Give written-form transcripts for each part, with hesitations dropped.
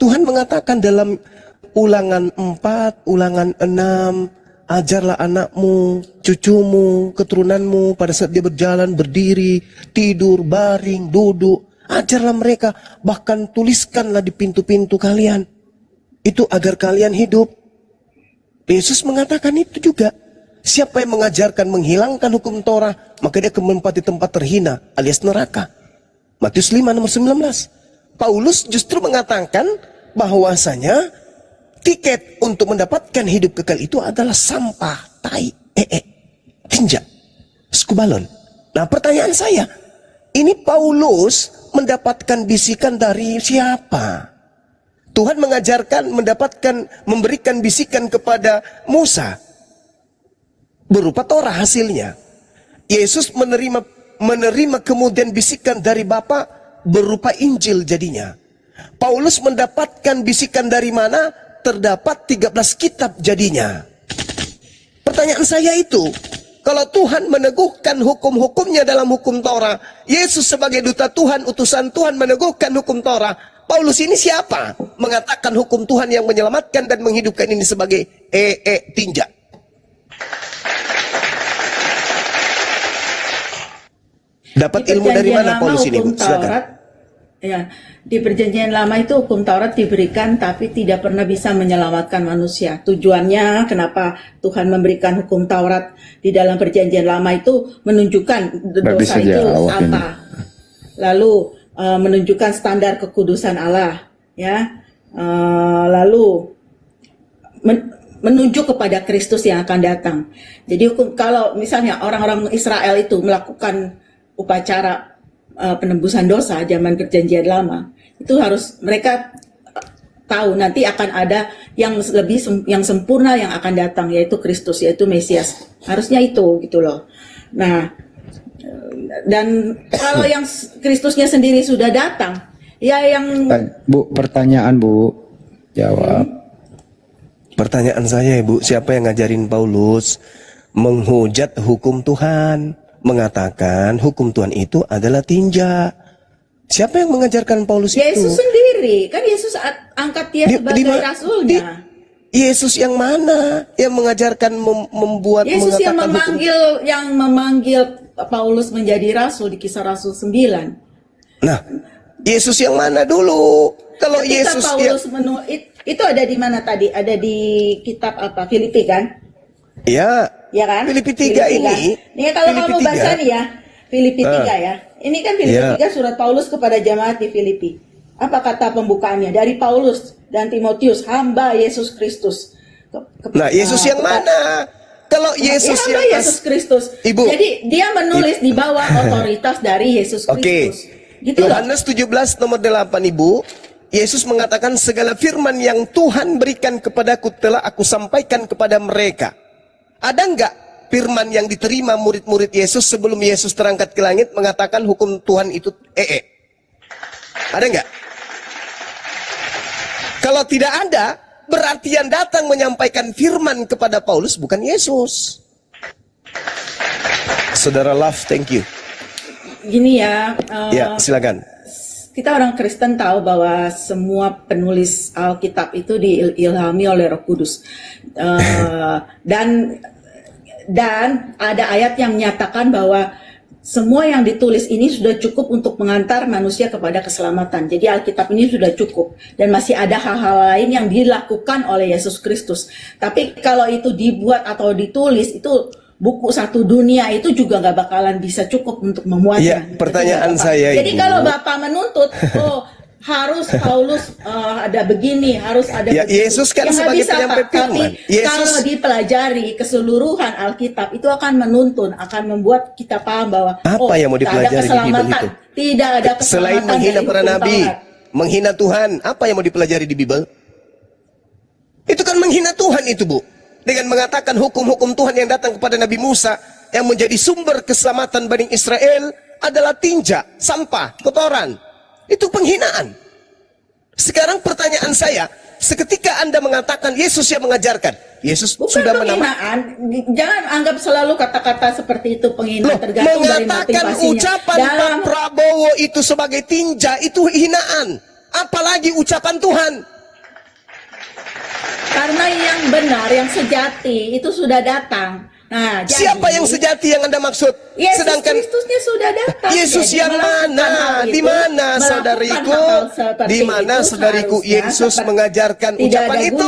Tuhan mengatakan dalam Ulangan 4, Ulangan 6, ajarlah anakmu, cucumu, keturunanmu pada saat dia berjalan, berdiri, tidur, baring, duduk. Ajarlah mereka, bahkan tuliskanlah di pintu-pintu kalian. Itu agar kalian hidup. Yesus mengatakan itu juga. Siapa yang mengajarkan menghilangkan hukum Torah, maka dia akan menempati tempat terhina alias neraka. Matius 5 nomor 19. Paulus justru mengatakan bahwasanya tiket untuk mendapatkan hidup kekal itu adalah sampah, tai, tinja, skubalon. Nah, pertanyaan saya, ini Paulus mendapatkan bisikan dari siapa? Tuhan mengajarkan, memberikan bisikan kepada Musa berupa Torah hasilnya. Yesus menerima kemudian bisikan dari Bapa berupa Injil jadinya. Paulus mendapatkan bisikan dari mana? Terdapat 13 kitab jadinya. Pertanyaan saya itu, kalau Tuhan meneguhkan hukum-hukumnya dalam hukum Torah, Yesus sebagai duta Tuhan, utusan Tuhan meneguhkan hukum Torah, Paulus ini siapa? Mengatakan hukum Tuhan yang menyelamatkan dan menghidupkan ini sebagai tinja. Dapat ilmu dari mana Paulus ini, Bu? Silakan. Ya, di perjanjian lama itu hukum Taurat diberikan tapi tidak pernah bisa menyelamatkan manusia. Tujuannya kenapa Tuhan memberikan hukum Taurat di dalam perjanjian lama itu menunjukkan dosa itu apa. Lalu menunjukkan standar kekudusan Allah, ya. Lalu menunjuk kepada Kristus yang akan datang. Jadi kalau misalnya orang-orang Israel itu melakukan upacara penembusan dosa zaman perjanjian lama, itu harus mereka tahu nanti akan ada yang yang sempurna yang akan datang, yaitu Kristus, yaitu Mesias. Harusnya itu gitu loh. Nah, dan kalau yang Kristusnya sendiri sudah datang, ya yang Bu, pertanyaan Bu, jawab. Pertanyaan saya, Ibu, siapa yang ngajarin Paulus menghujat hukum Tuhan? Mengatakan hukum Tuhan itu adalah tinja. Siapa yang mengajarkan Paulus itu? Yesus sendiri. Kan Yesus angkat dia sebagai rasulnya. Yesus yang mana yang mengajarkan membuat Yesus yang hukum? memanggil Paulus menjadi rasul di Kisah Rasul 9. Nah, Yesus yang mana dulu? Kalau ketika Yesus Paulus itu ada di mana tadi? Ada di kitab apa? Filipi kan? Ya. Ya kan? Filipi 3 ini. Nih kalau kamu baca nih ya, Filipi 3 ya. Ini kan Filipi 3 surat Paulus kepada jemaat di Filipi. Apa kata pembukaannya? Dari Paulus dan Timotius, hamba Yesus Kristus. Nah, Yesus yang mana? Kalau Yesus yang Yesus Kristus. Ibu. Jadi dia menulis di bawah otoritas dari Yesus Kristus. Gitu Yohanes 17 nomor 8, Ibu. Yesus mengatakan segala firman yang Tuhan berikan kepadaku telah aku sampaikan kepada mereka. Ada enggak firman yang diterima murid-murid Yesus sebelum Yesus terangkat ke langit mengatakan hukum Tuhan itu Ada enggak? Kalau tidak ada, berarti yang datang menyampaikan firman kepada Paulus bukan Yesus. Saudara Love, thank you. Gini ya. Ya, silakan. Kita orang Kristen tahu bahwa semua penulis Alkitab itu diilhami oleh Roh Kudus. Dan ada ayat yang menyatakan bahwa semua yang ditulis ini sudah cukup untuk mengantar manusia kepada keselamatan. Jadi Alkitab ini sudah cukup. Dan masih ada hal-hal lain yang dilakukan oleh Yesus Kristus. Tapi kalau itu dibuat atau ditulis, itu buku satu dunia itu juga nggak bakalan bisa cukup untuk memuatkan. Ya, pertanyaan saya, jadi kalau Bapak menuntut, harus Paulus ada begini, harus ada ya, begitu. Yesus kan sebagai penyampai firman. Tapi kalau dipelajari keseluruhan Alkitab itu akan menuntun, akan membuat kita paham bahwa apa yang mau dipelajari di Bible itu? Tidak ada keselamatan. Selain menghina para nabi, menghina Tuhan, apa yang mau dipelajari di Bible? Itu kan menghina Tuhan itu, Bu. Dengan mengatakan hukum-hukum Tuhan yang datang kepada Nabi Musa yang menjadi sumber keselamatan Bani Israel adalah tinja, sampah, kotoran. Itu penghinaan. Sekarang pertanyaan saya, seketika Anda mengatakan Yesus yang mengajarkan, Yesus sudah penghinaan. Jangan anggap selalu kata-kata seperti itu penghinaan, tergantung dari motivasinya. Mengatakan ucapan Pak Prabowo itu sebagai tinja, itu hinaan. Apalagi ucapan Tuhan. Karena yang benar, yang sejati itu sudah datang. Nah, Siapa yang sejati yang Anda maksud? Yesus Sedangkan Kristusnya sudah datang. Yesus Jadi, yang mana? Di mana saudariku? Di mana saudariku Yesus mengajarkan ucapan itu?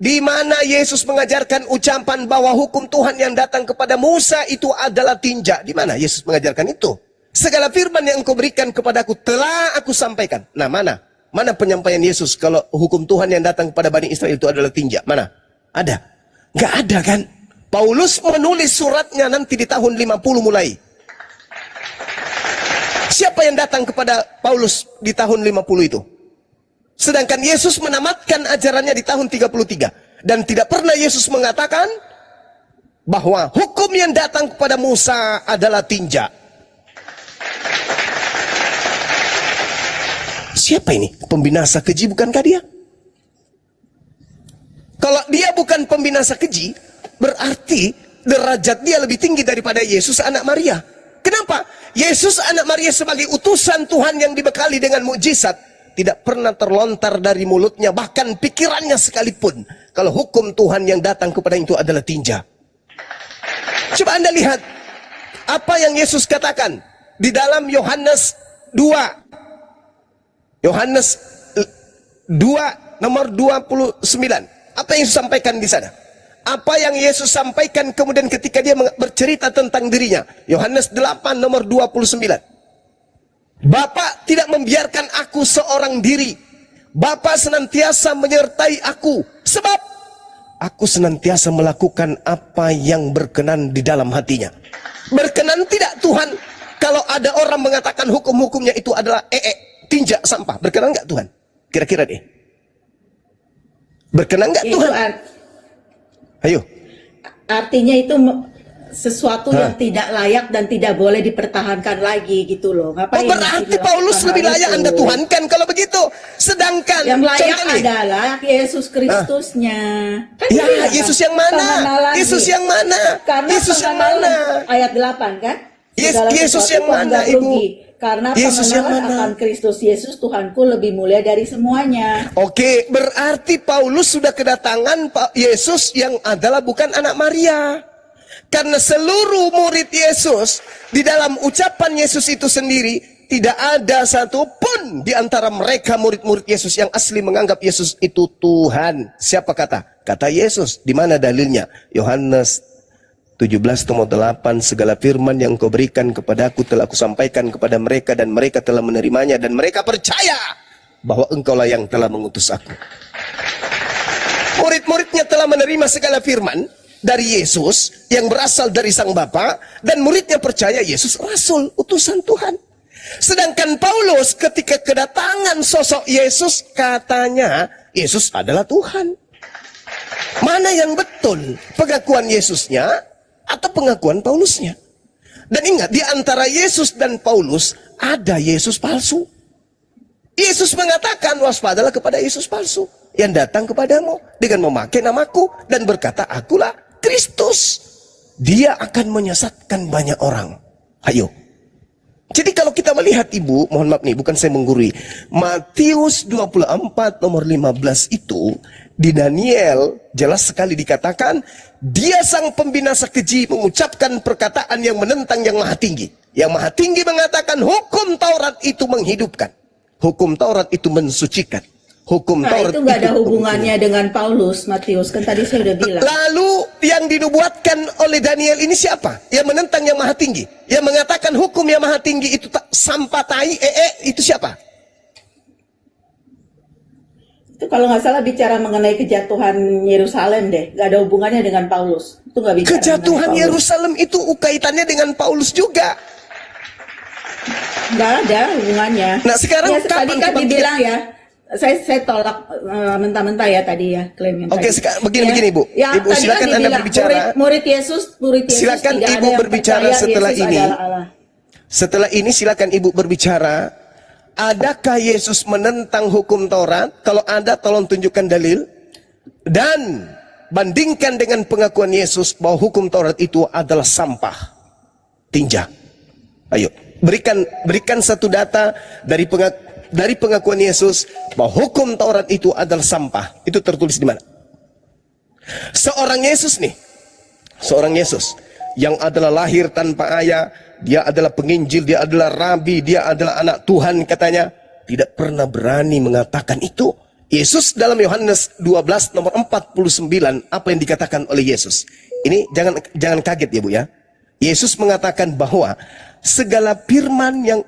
Di mana Yesus mengajarkan ucapan bahwa hukum Tuhan yang datang kepada Musa itu adalah tinja? Di mana Yesus mengajarkan itu? Segala firman yang engkau berikan kepadaku telah aku sampaikan. Nah, mana? Mana penyampaian Yesus kalau hukum Tuhan yang datang kepada Bani Israel itu adalah tinja? Mana? Ada? Nggak ada kan? Paulus menulis suratnya nanti di tahun 50 mulai. Siapa yang datang kepada Paulus di tahun 50 itu? Sedangkan Yesus menamatkan ajarannya di tahun 33. Dan tidak pernah Yesus mengatakan bahwa hukum yang datang kepada Musa adalah tinja. Siapa ini? Pembinasa keji, bukankah dia? Kalau dia bukan pembinasa keji, berarti derajat dia lebih tinggi daripada Yesus anak Maria. Kenapa? Yesus anak Maria sebagai utusan Tuhan yang dibekali dengan mukjizat tidak pernah terlontar dari mulutnya, bahkan pikirannya sekalipun, kalau hukum Tuhan yang datang kepada itu adalah tinja. Coba Anda lihat apa yang Yesus katakan di dalam Yohanes 2. Yohanes 2 nomor 29. Apa yang Yesus sampaikan di sana? Apa yang Yesus sampaikan kemudian ketika dia bercerita tentang dirinya? Yohanes 8 nomor 29. Bapa tidak membiarkan aku seorang diri. Bapa senantiasa menyertai aku. Sebab aku senantiasa melakukan apa yang berkenan di dalam hatinya. Berkenan tidak Tuhan kalau ada orang mengatakan hukum-hukumnya itu adalah tinja, sampah? Berkenan nggak Tuhan? Kira-kira deh. Berkenan nggak Tuhan? Ayo. Artinya itu sesuatu yang tidak layak dan tidak boleh dipertahankan lagi gitu loh. Ngapain berarti Paulus lebih layak Anda tuhankan kalau begitu. Sedangkan yang layak adalah Yesus Kristusnya. Kan ya, Yesus yang mana? Yesus yang mana? Karena Yesus yang mana? Ayat 8 kan? Yesus yang mana, Ibu? Karena Yesus yang pengenalan mana? akan Kristus Yesus Tuhanku lebih mulia dari semuanya. Oke, berarti Paulus sudah kedatangan Pak Yesus yang adalah bukan anak Maria. Karena seluruh murid Yesus di dalam ucapan Yesus itu sendiri tidak ada satupun di antara mereka murid-murid Yesus yang asli menganggap Yesus itu Tuhan. Siapa kata? Kata Yesus. Di mana dalilnya? Yohanes 17 nomor 8, segala firman yang kau berikan kepadaku telah aku sampaikan kepada mereka dan mereka telah menerimanya dan mereka percaya bahwa engkaulah yang telah mengutus aku. Murid-muridnya telah menerima segala firman dari Yesus yang berasal dari Sang Bapa dan muridnya percaya Yesus rasul, utusan Tuhan. Sedangkan Paulus ketika kedatangan sosok Yesus katanya Yesus adalah Tuhan. Mana yang betul? Pengakuan Yesusnya atau pengakuan Paulusnya? Dan ingat, di antara Yesus dan Paulus ada Yesus palsu. Yesus mengatakan waspadalah kepada Yesus palsu yang datang kepadamu dengan memakai namaku dan berkata akulah Kristus. Dia akan menyesatkan banyak orang. Ayo. Jadi kalau kita melihat Ibu, mohon maaf nih, bukan saya menggurui. Matius 24 nomor 15 itu di Daniel jelas sekali dikatakan dia sang pembinasa keji mengucapkan perkataan yang menentang yang maha tinggi. Yang maha tinggi mengatakan hukum Taurat itu menghidupkan. Hukum Taurat itu mensucikan. Hukum Taurat itu nggak ada hubungannya dengan Paulus, Matius. Kan tadi saya udah bilang. Lalu yang dinubuatkan oleh Daniel ini siapa? Yang menentang yang maha tinggi. Yang mengatakan hukum yang maha tinggi itu sampah tai, itu siapa? Itu kalau nggak salah bicara mengenai kejatuhan Yerusalem deh. Nggak ada hubungannya dengan Paulus. Itu nggak bicara. Kejatuhan Yerusalem itu kaitannya dengan Paulus juga. Nggak ada hubungannya. Nah sekarang ya, tadi kan dibilang ya. Saya tolak mentah-mentah ya tadi ya klaim yang Oke, tadi. begini Ibu. Ya, Ibu silakan kan Anda berbicara. Murid Yesus silakan tidak Ibu ada yang berbicara percaya setelah Yesus ini. adalah Allah. Setelah ini silakan Ibu berbicara. Adakah Yesus menentang hukum Taurat? Kalau ada tolong tunjukkan dalil. Dan bandingkan dengan pengakuan Yesus bahwa hukum Taurat itu adalah sampah, tinja. Ayo, berikan satu data dari pengakuan Yesus bahwa hukum Taurat itu adalah sampah. Itu tertulis di mana? Seorang Yesus nih, seorang Yesus yang adalah lahir tanpa ayah, dia adalah penginjil, dia adalah rabi, dia adalah anak Tuhan katanya, tidak pernah berani mengatakan itu. Yesus dalam Yohanes 12 nomor 49, apa yang dikatakan oleh Yesus? Ini jangan kaget ya Bu ya. Yesus mengatakan bahwa segala firman yang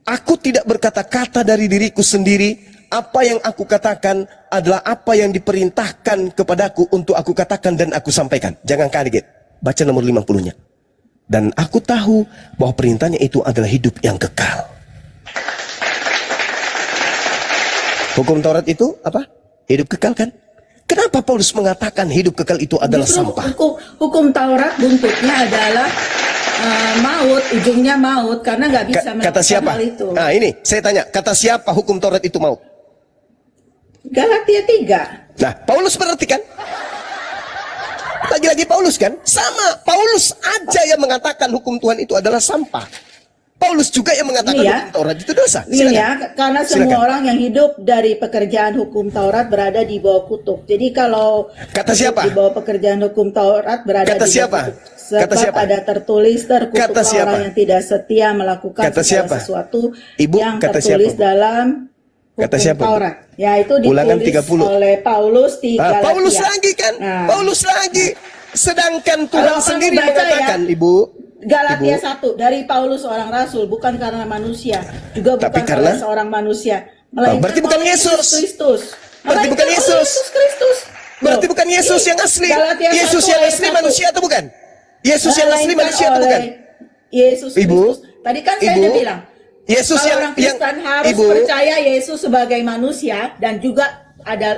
aku tidak berkata-kata dari diriku sendiri, apa yang aku katakan adalah apa yang diperintahkan kepadaku untuk aku katakan dan aku sampaikan. Jangan kaget. Baca nomor 50-nya. Dan aku tahu bahwa perintahnya itu adalah hidup yang kekal. Hukum Taurat itu apa? Hidup kekal kan? Kenapa Paulus mengatakan hidup kekal itu adalah Justru sampah? Hukum Taurat buntutnya adalah maut, ujungnya maut, karena nggak bisa Kata melakukan siapa? hal itu. Nah ini, saya tanya, kata siapa hukum Taurat itu maut? Galatia 3. Nah, Paulus berarti kan? Lagi-lagi Paulus kan? Sama, Paulus aja yang mengatakan hukum Tuhan itu adalah sampah. Paulus juga yang mengatakan hukum Taurat itu dosa. Ini ya, karena semua orang yang hidup dari pekerjaan hukum Taurat berada di bawah kutuk. Jadi kalau kata siapa? Di bawah pekerjaan hukum Taurat berada kata di bawah siapa? kutuk. Sebab kata siapa? ada tertulis terkutuklah siapa? orang yang tidak setia melakukan kata segala siapa? sesuatu Ibu, yang kata tertulis siapa, dalam hukum kata siapa, Taurat. Ya itu Ulangan ditulis 30. oleh Paulus di Galatia. Paulus lagi kan? Nah. Paulus lagi. Sedangkan Tuhan Kalau sendiri kamu baca mengatakan, ya, Ibu. Galatia Ibu. 1, dari Paulus seorang rasul, bukan karena manusia, juga bukan Tapi karena karena seorang manusia, melainkan berarti bukan oleh Yesus. Kristus. Berarti bukan Melainkan oleh Yesus. Kristus. Berarti Loh, bukan Yesus ini yang asli. Galatia Yesus 1 yang ayat asli 1. manusia atau bukan? Yesus yang asli Melainkan manusia atau oleh bukan? Yesus Ibu, Kristus. Tadi kan saya Ibu, udah bilang, Yesus kalau yang orang Kristen harus Ibu, percaya Yesus sebagai manusia dan juga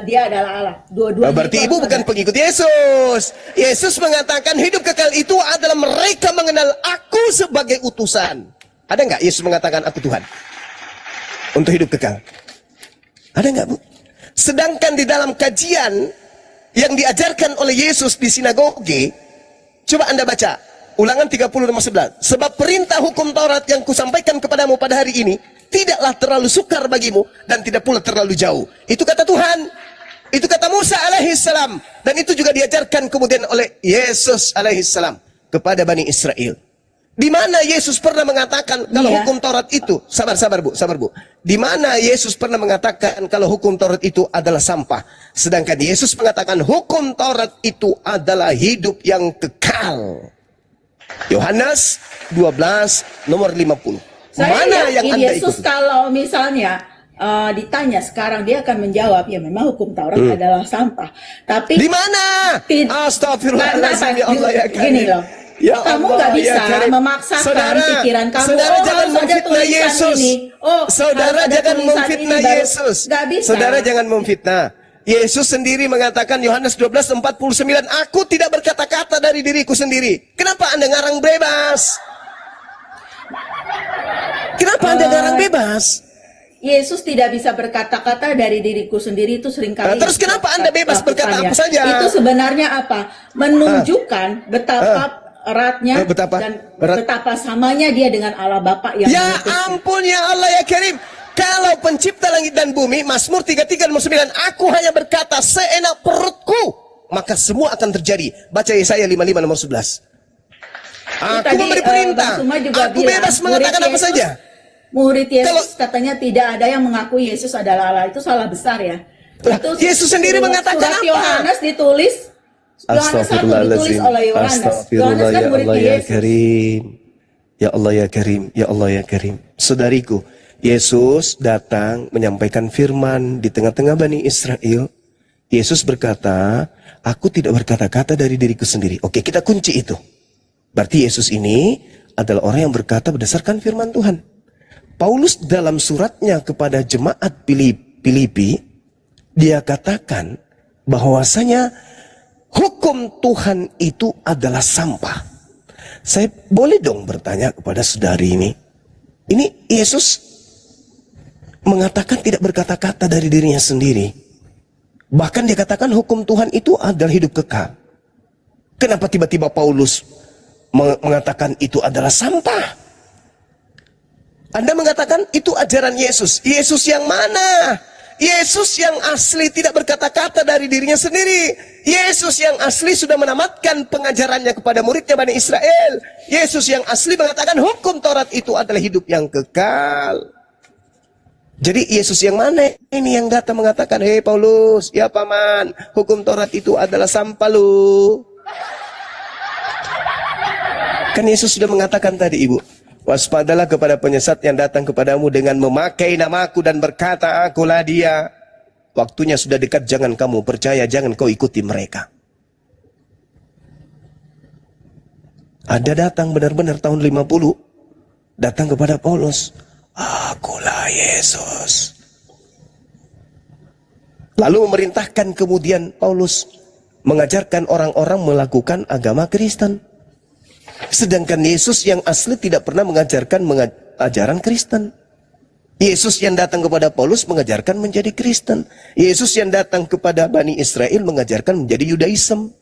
dia adalah Allah. Dua-duanya. berarti itu Ibu harus bukan ada. pengikut Yesus. Yesus mengatakan hidup kekal itu adalah mereka mengenal aku sebagai utusan. Ada nggak Yesus mengatakan aku Tuhan? Untuk hidup kekal. Ada nggak Bu? Sedangkan di dalam kajian yang diajarkan oleh Yesus di sinagoge, coba Anda baca Ulangan 30 nomor 11. Sebab perintah hukum Taurat yang kusampaikan kepadamu pada hari ini tidaklah terlalu sukar bagimu dan tidak pula terlalu jauh. Itu kata Tuhan. Itu kata Musa alaihissalam. Dan itu juga diajarkan kemudian oleh Yesus alaihissalam kepada Bani Israel. Di mana Yesus pernah mengatakan kalau hukum Taurat itu, sabar Bu. Di mana Yesus pernah mengatakan kalau hukum Taurat itu adalah sampah. Sedangkan Yesus mengatakan hukum Taurat itu adalah hidup yang kekal. Yohanes 12 nomor 50. Mana yang Anda Yesus ikuti? kalau misalnya ditanya sekarang, dia akan menjawab ya memang hukum Taurat adalah sampah. Tapi Di mana? Astagfirullahaladzim, ya Allah ya Karim. Gini loh. Ya Kamu Allah, nggak bisa ya Karim. memaksakan pikiran kamu. Saudara jangan harus ada memfitnah tulisan Yesus. ini. Saudara harus ada jangan tulisan memfitnah ini baru. Yesus. Nggak bisa. Saudara jangan memfitnah. Yesus sendiri mengatakan Yohanes 12:49, aku tidak berkata-kata dari diriku sendiri. Kenapa Anda ngarang bebas? Kenapa Anda ngarang bebas? Yesus tidak bisa berkata-kata dari diriku sendiri, itu seringkali. Terus kenapa Anda bebas berkata apa saja? Itu sebenarnya apa? Menunjukkan betapa eratnya dan betapa samanya dia dengan Allah Bapa yang ya mengutusnya. ampun ya Allah ya Karim. Kalau pencipta langit dan bumi, Mazmur 33 nomor 9, aku hanya berkata seenak perutku, maka semua akan terjadi. Baca Yesaya 55 nomor 11. Aku memberi perintah. Aku bebas mengatakan apa saja. Murid Yesus katanya tidak ada yang mengakui Yesus adalah Allah. Itu salah besar ya. Itu Yesus sendiri mengatakan surat apa? Yohanes ditulis. Yohanes 1 ditulis oleh Yohanes. Yohanes kan muridnya Yesus. Ya Allah ya Karim, ya Allah ya Karim. Saudariku, Yesus datang menyampaikan firman di tengah-tengah Bani Israel. Yesus berkata, aku tidak berkata-kata dari diriku sendiri. Oke, kita kunci itu. Berarti Yesus ini adalah orang yang berkata berdasarkan firman Tuhan. Paulus dalam suratnya kepada jemaat Filipi, dia katakan bahwasanya hukum Tuhan itu adalah sampah. Saya boleh dong bertanya kepada saudari ini. Ini Yesus mengatakan tidak berkata-kata dari dirinya sendiri. Bahkan dia katakan hukum Tuhan itu adalah hidup kekal. Kenapa tiba-tiba Paulus mengatakan itu adalah sampah? Anda mengatakan itu ajaran Yesus. Yesus yang mana? Yesus yang asli tidak berkata-kata dari dirinya sendiri. Yesus yang asli sudah menamatkan pengajarannya kepada muridnya Bani Israel. Yesus yang asli mengatakan hukum Taurat itu adalah hidup yang kekal. Jadi Yesus yang mana ini yang datang mengatakan, hei Paulus, ya paman, hukum Taurat itu adalah sampah lu. Kan Yesus sudah mengatakan tadi, Ibu, waspadalah kepada penyesat yang datang kepadamu dengan memakai namaku dan berkata, akulah dia. Waktunya sudah dekat, jangan kamu percaya, jangan kau ikuti mereka. Ada datang benar-benar tahun 50, datang kepada Paulus, akulah Yesus. Lalu memerintahkan kemudian Paulus mengajarkan orang-orang melakukan agama Kristen. Sedangkan Yesus yang asli tidak pernah mengajarkan ajaran Kristen. Yesus yang datang kepada Paulus mengajarkan menjadi Kristen. Yesus yang datang kepada Bani Israel mengajarkan menjadi Yudaism.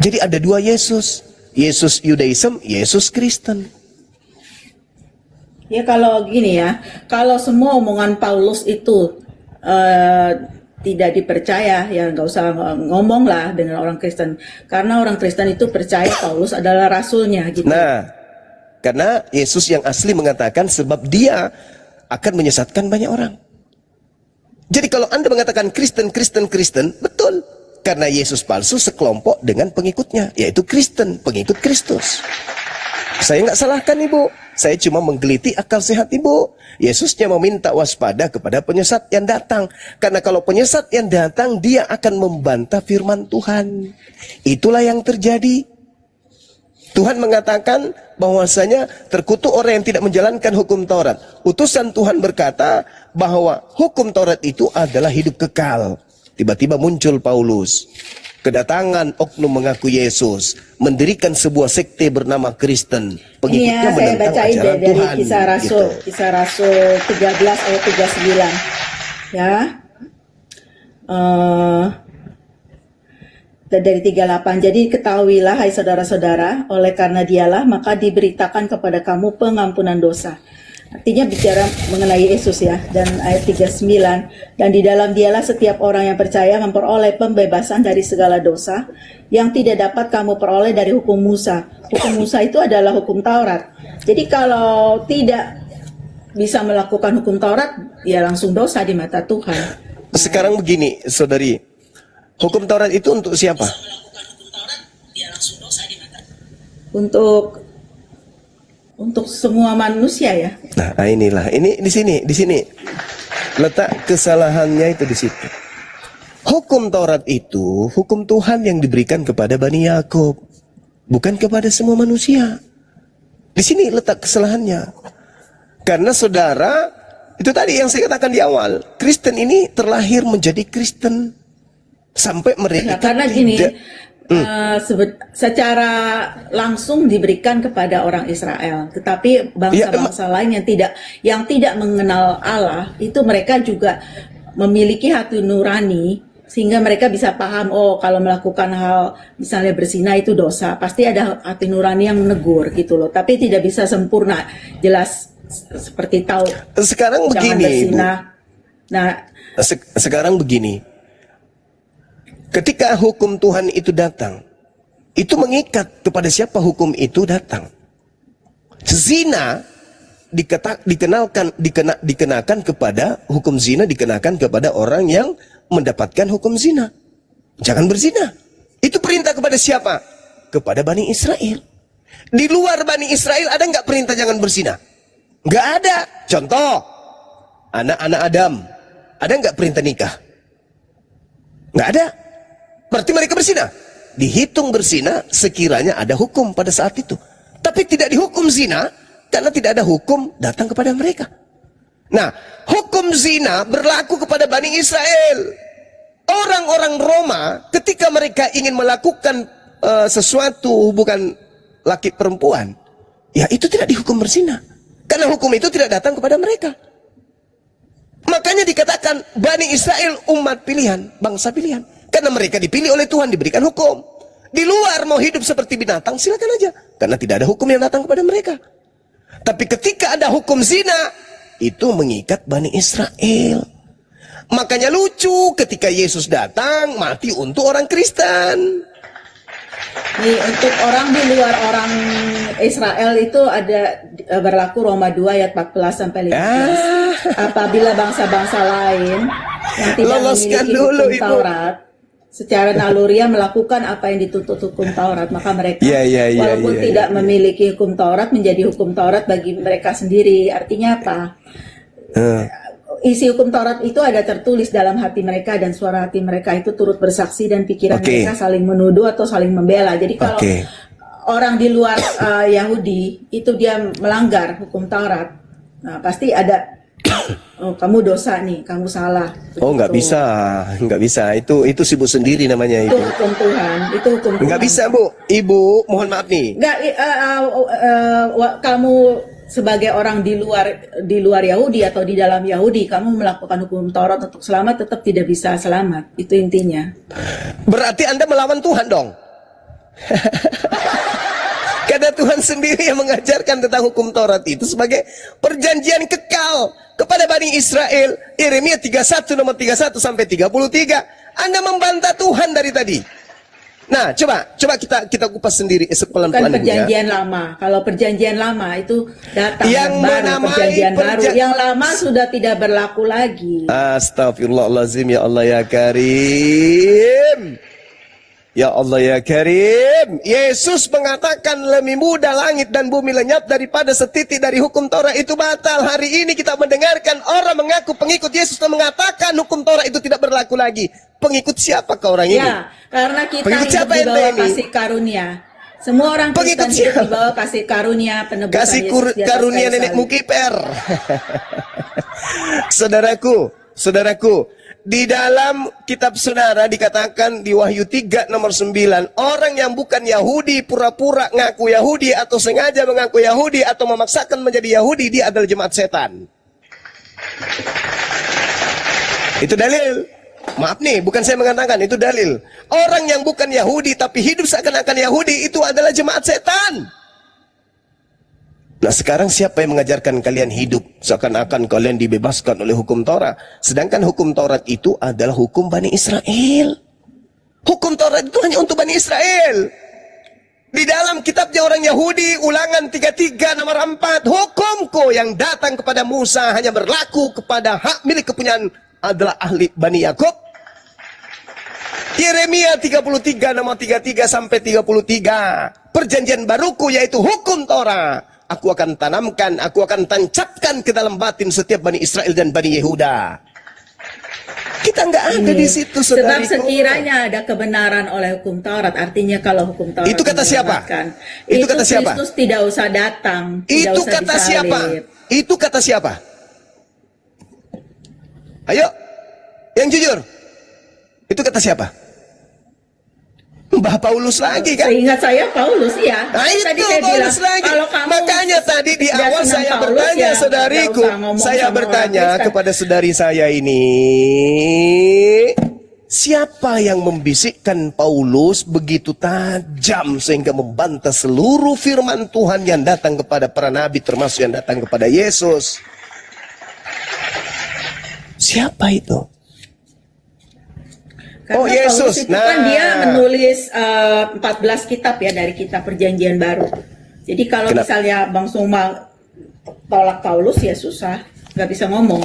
Jadi ada dua Yesus. Yesus Yudaism, Yesus Kristen. Ya kalau gini ya, kalau semua omongan Paulus itu tidak dipercaya, ya nggak usah ngomong lah dengan orang Kristen. Karena orang Kristen itu percaya Paulus adalah rasulnya gitu. Nah, karena Yesus yang asli mengatakan sebab dia akan menyesatkan banyak orang. Jadi kalau Anda mengatakan Kristen, betul. Karena Yesus palsu sekelompok dengan pengikutnya, yaitu Kristen, pengikut Kristus. Saya nggak salahkan Ibu. Saya cuma menggeliti akal sehat Ibu. Yesusnya meminta waspada kepada penyesat yang datang. Karena kalau penyesat yang datang, dia akan membantah firman Tuhan. Itulah yang terjadi. Tuhan mengatakan bahwasanya terkutuk orang yang tidak menjalankan hukum Taurat. Utusan Tuhan berkata bahwa hukum Taurat itu adalah hidup kekal. Tiba-tiba muncul Paulus. Kedatangan oknum mengaku Yesus, mendirikan sebuah sekte bernama Kristen. Pengikutnya menentang ajaran dari Tuhan. Kisah Rasul, gitu. Kisah Rasul 13 ayat 39. Ya. Dari 38. Jadi ketahuilah hai saudara-saudara, oleh karena dialah maka diberitakan kepada kamu pengampunan dosa. Artinya bicara mengenai Yesus ya. Dan ayat 39, dan di dalam dialah setiap orang yang percaya memperoleh pembebasan dari segala dosa yang tidak dapat kamu peroleh dari hukum Musa. Hukum Musa itu adalah hukum Taurat. Jadi kalau tidak bisa melakukan hukum Taurat, ya langsung dosa di mata Tuhan. Sekarang begini, saudari, hukum Taurat itu untuk siapa? Untuk semua manusia ya. Nah, inilah, ini di sini letak kesalahannya itu di situ. Hukum Taurat itu hukum Tuhan yang diberikan kepada Bani Yakub, bukan kepada semua manusia. Di sini letak kesalahannya. Karena saudara, itu tadi yang saya katakan di awal, Kristen ini terlahir menjadi Kristen sampai mereka karena gini, secara langsung diberikan kepada orang Israel, tetapi bangsa-bangsa lain yang tidak mengenal Allah itu mereka juga memiliki hati nurani sehingga mereka bisa paham, oh kalau melakukan hal misalnya berzina itu dosa, pasti ada hati nurani yang menegur gitu loh, tapi tidak bisa sempurna jelas seperti tahu. Sekarang begini, Bu. Nah, sekarang begini. Ketika hukum Tuhan itu datang, itu mengikat kepada siapa hukum itu datang. Zina dikenakan kepada hukum zina, dikenakan kepada orang yang mendapatkan hukum zina. Jangan berzina. Itu perintah kepada siapa? Kepada Bani Israel. Di luar Bani Israel ada nggak perintah jangan berzina? Nggak ada. Contoh, anak-anak Adam, ada nggak perintah nikah? Nggak ada. Berarti mereka berzina. Dihitung berzina sekiranya ada hukum pada saat itu. Tapi tidak dihukum zina karena tidak ada hukum datang kepada mereka. Nah, hukum zina berlaku kepada Bani Israel. Orang-orang Roma ketika mereka ingin melakukan sesuatu hubungan laki perempuan, ya itu tidak dihukum berzina. Karena hukum itu tidak datang kepada mereka. Makanya dikatakan Bani Israel umat pilihan, bangsa pilihan. Karena mereka dipilih oleh Tuhan, diberikan hukum. Di luar mau hidup seperti binatang, silakan aja. Karena tidak ada hukum yang datang kepada mereka. Tapi ketika ada hukum zina, itu mengikat Bani Israel. Makanya lucu ketika Yesus datang mati untuk orang Kristen. Nih, untuk orang di luar orang Israel itu ada berlaku Roma 2 ayat 14 sampai 15. Apabila bangsa-bangsa lain yang tidak Loloskan memiliki dulu, hukum Ibu. Taurat secara naluriah melakukan apa yang dituntut hukum Taurat, maka mereka walaupun tidak memiliki hukum Taurat menjadi hukum Taurat bagi mereka sendiri. Artinya apa? Isi hukum Taurat itu ada tertulis dalam hati mereka dan suara hati mereka itu turut bersaksi dan pikiran mereka saling menuduh atau saling membela. Jadi kalau orang di luar Yahudi itu dia melanggar hukum Taurat, nah, pasti ada oh kamu dosa nih, kamu salah. Oh nggak bisa, nggak bisa. Itu sibuk sendiri namanya itu. Itu hukum Tuhan, itu hukum Tuhan. Nggak bisa Bu, Ibu mohon maaf nih. Nggak, kamu sebagai orang di luar Yahudi atau di dalam Yahudi, kamu melakukan hukum Taurat untuk selamat tetap tidak bisa selamat. Itu intinya. Berarti Anda melawan Tuhan dong. Karena Tuhan sendiri yang mengajarkan tentang hukum Taurat itu sebagai perjanjian kekal kepada Bani Israel. Yeremia 31 nomor 31 sampai 33. Anda membantah Tuhan dari tadi. Nah, coba kita kupas sendiri pelan-pelan. Bukan perjanjian lama. Kalau perjanjian lama itu datang yang baru, perjanjian baru. Yang lama sudah tidak berlaku lagi. Astagfirullahaladzim, ya Allah ya Karim. Ya Allah ya Karim. Yesus mengatakan lebih mudah langit dan bumi lenyap daripada setitik dari hukum Taurat itu batal. Hari ini kita mendengarkan orang mengaku pengikut Yesus dan mengatakan hukum Taurat itu tidak berlaku lagi. Pengikut siapakah orang ini? Ya, karena kita pengikut hidup di bawah kasih karunia. Semua orang Kristen hidup di bawah kasih karunia penebusan kasih karunia nenek Mukiper. Saudaraku, di dalam kitab saudara dikatakan di Wahyu 3 nomor 9, orang yang bukan Yahudi pura-pura ngaku Yahudi atau sengaja mengaku Yahudi atau memaksakan menjadi Yahudi, dia adalah jemaat setan. Itu dalil. Maaf nih, bukan saya mengatakan, itu dalil. Orang yang bukan Yahudi tapi hidup seakan-akan Yahudi itu adalah jemaat setan. Nah sekarang siapa yang mengajarkan kalian hidup seakan-akan kalian dibebaskan oleh hukum Taurat? Sedangkan hukum Taurat itu adalah hukum Bani Israel. Hukum Taurat itu hanya untuk Bani Israel. Di dalam kitabnya orang Yahudi, Ulangan 33 nomor 4, hukumku yang datang kepada Musa hanya berlaku kepada hak milik kepunyaan adalah ahli Bani Yakub. Yeremia 33 nomor 33 sampai 33. Perjanjian baruku yaitu hukum Taurat. Aku akan tanamkan, aku akan tancapkan ke dalam batin setiap Bani Israel dan Bani Yehuda. Kita nggak ada di situ, sebab sekiranya ada kebenaran oleh hukum Taurat, artinya kalau hukum Taurat itu kata siapa? Itu kata siapa? Kristus tidak usah datang. Itu kata siapa? Itu kata siapa? Ayo, yang jujur. Itu kata siapa? Mbah Paulus lagi kan? Seingat saya Paulus ya. Nah itu tadi saya Paulus bilang, lagi. kalau kamu makanya tadi di awal saya Paulus, bertanya ya, saudariku. Saya bertanya kepada saudari saya ini. Siapa yang membisikkan Paulus begitu tajam sehingga membantah seluruh firman Tuhan yang datang kepada para nabi termasuk yang datang kepada Yesus? Siapa itu? Karena Yesus. Paulus itu kan dia menulis 14 kitab ya dari kitab perjanjian baru. Jadi kalau misalnya Bang Suma tolak Paulus ya susah, nggak bisa ngomong.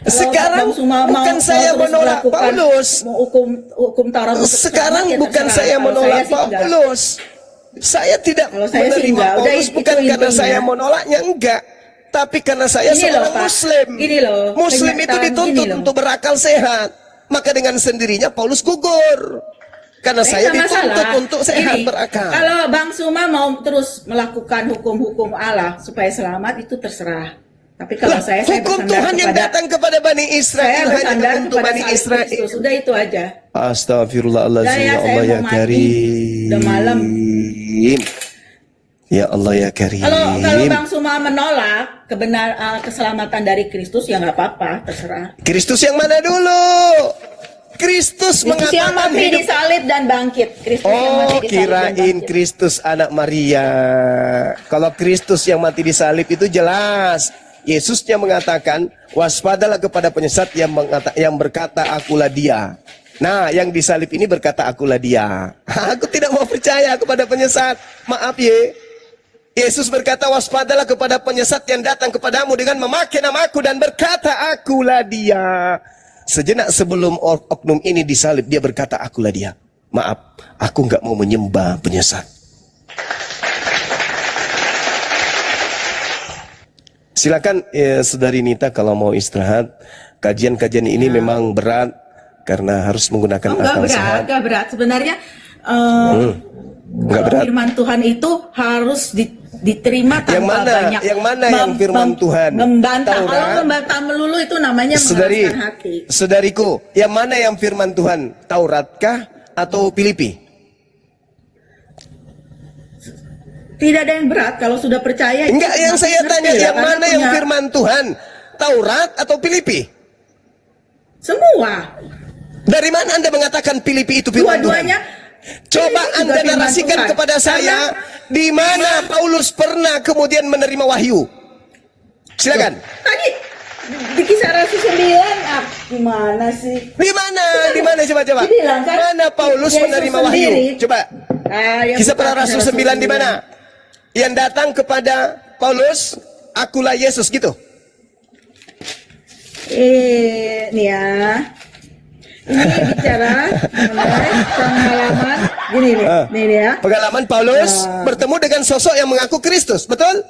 Kalau sekarang bukan saya menolak Paulus. Hukum Taurat sekarang ya bukan saya menolak Paulus. Saya tidak menerima Paulus bukan karena saya menolaknya, enggak. Tapi karena saya seorang Muslim. Muslim itu dituntut untuk berakal sehat. Maka dengan sendirinya Paulus gugur. Karena saya dituntut untuk sehat berakal. Kalau Bang Suma mau terus melakukan hukum-hukum Allah supaya selamat itu terserah. Tapi kalau saya hukum Tuhan yang datang kepada Bani Israel hanya untuk Bani Israel. Sudah itu aja. Astagfirullahaladzim, ya Allah ya Karim. Udah malam. Ya Allah ya Karim. Kalau Bang Suma menolak keselamatan dari Kristus ya nggak apa-apa, terserah. Kristus yang mana dulu? Kristus mengatakan yang mati disalib dan bangkit. Kirain Kristus anak Maria. Kalau Kristus yang mati disalib itu jelas. Yesusnya mengatakan, waspadalah kepada penyesat yang berkata, akulah dia. Nah, yang disalib ini berkata, akulah dia. Aku tidak mau percaya kepada penyesat. Maaf ye. Yesus berkata, waspadalah kepada penyesat yang datang kepadamu dengan memakai namaku dan berkata, akulah dia. Sejenak sebelum oknum ini disalib, dia berkata, akulah dia. Maaf, aku nggak mau menyembah penyesat. Silakan Saudari Nita kalau mau istirahat. Kajian-kajian ini memang berat karena harus menggunakan akal sehat. Enggak berat. Sebenarnya Enggak berat. firman Tuhan itu harus diterima tanpa banyak. Yang mana yang firman Tuhan? Membantah. Taurat. Kalau membantah melulu itu namanya mengeraskan hati. Saudariku, yang mana yang firman Tuhan? Tauratkah atau Filipi? Tidak ada yang berat kalau sudah percaya. Enggak, yang saya tanya yang mana yang firman Tuhan? Taurat atau Filipi? Semua. Dari mana Anda mengatakan Filipi itu firman Tuhan? Dua-duanya. Coba Filipi Anda juga firman narasikan Tuhan. kepada saya di mana Paulus pernah kemudian menerima wahyu. Silakan. Tadi di Kisah Rasul 9, gimana sih? Di mana? Di mana coba? Dibilang kan, Mana Paulus Yesus menerima sendiri. wahyu? Coba. Yang Kisah para bukan Rasul 9 di mana? Yang datang kepada Paulus, akulah Yesus gitu. Nih ya. Ini bicara mengenai pengalaman gini nih ya. Pengalaman Paulus bertemu dengan sosok yang mengaku Kristus, betul?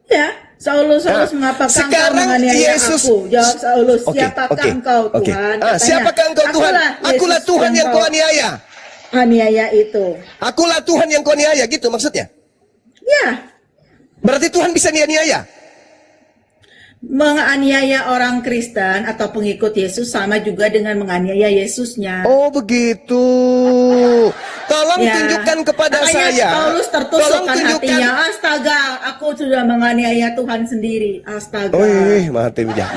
Ya, Saulus mengapa engkau sekarang menganiaya Yesus. aku? Jawab Saulus, Oke, siapakah oke, engkau oke. Tuhan? Ah, siapakah engkau Tuhan? Akulah Tuhan yang kau aniaya. Aniaya itu. Akulah Tuhan yang kau aniaya, gitu maksudnya. Ya, Berarti Tuhan bisa dianiaya. menganiaya orang Kristen atau pengikut Yesus sama juga dengan menganiaya Yesusnya. Oh begitu. Tolong Ya. tunjukkan kepada Makanya saya. Paulus Tolong tertusukkan tunjukkan. hatinya. Astaga, aku sudah menganiaya Tuhan sendiri. Astaga. Oh mati bijak.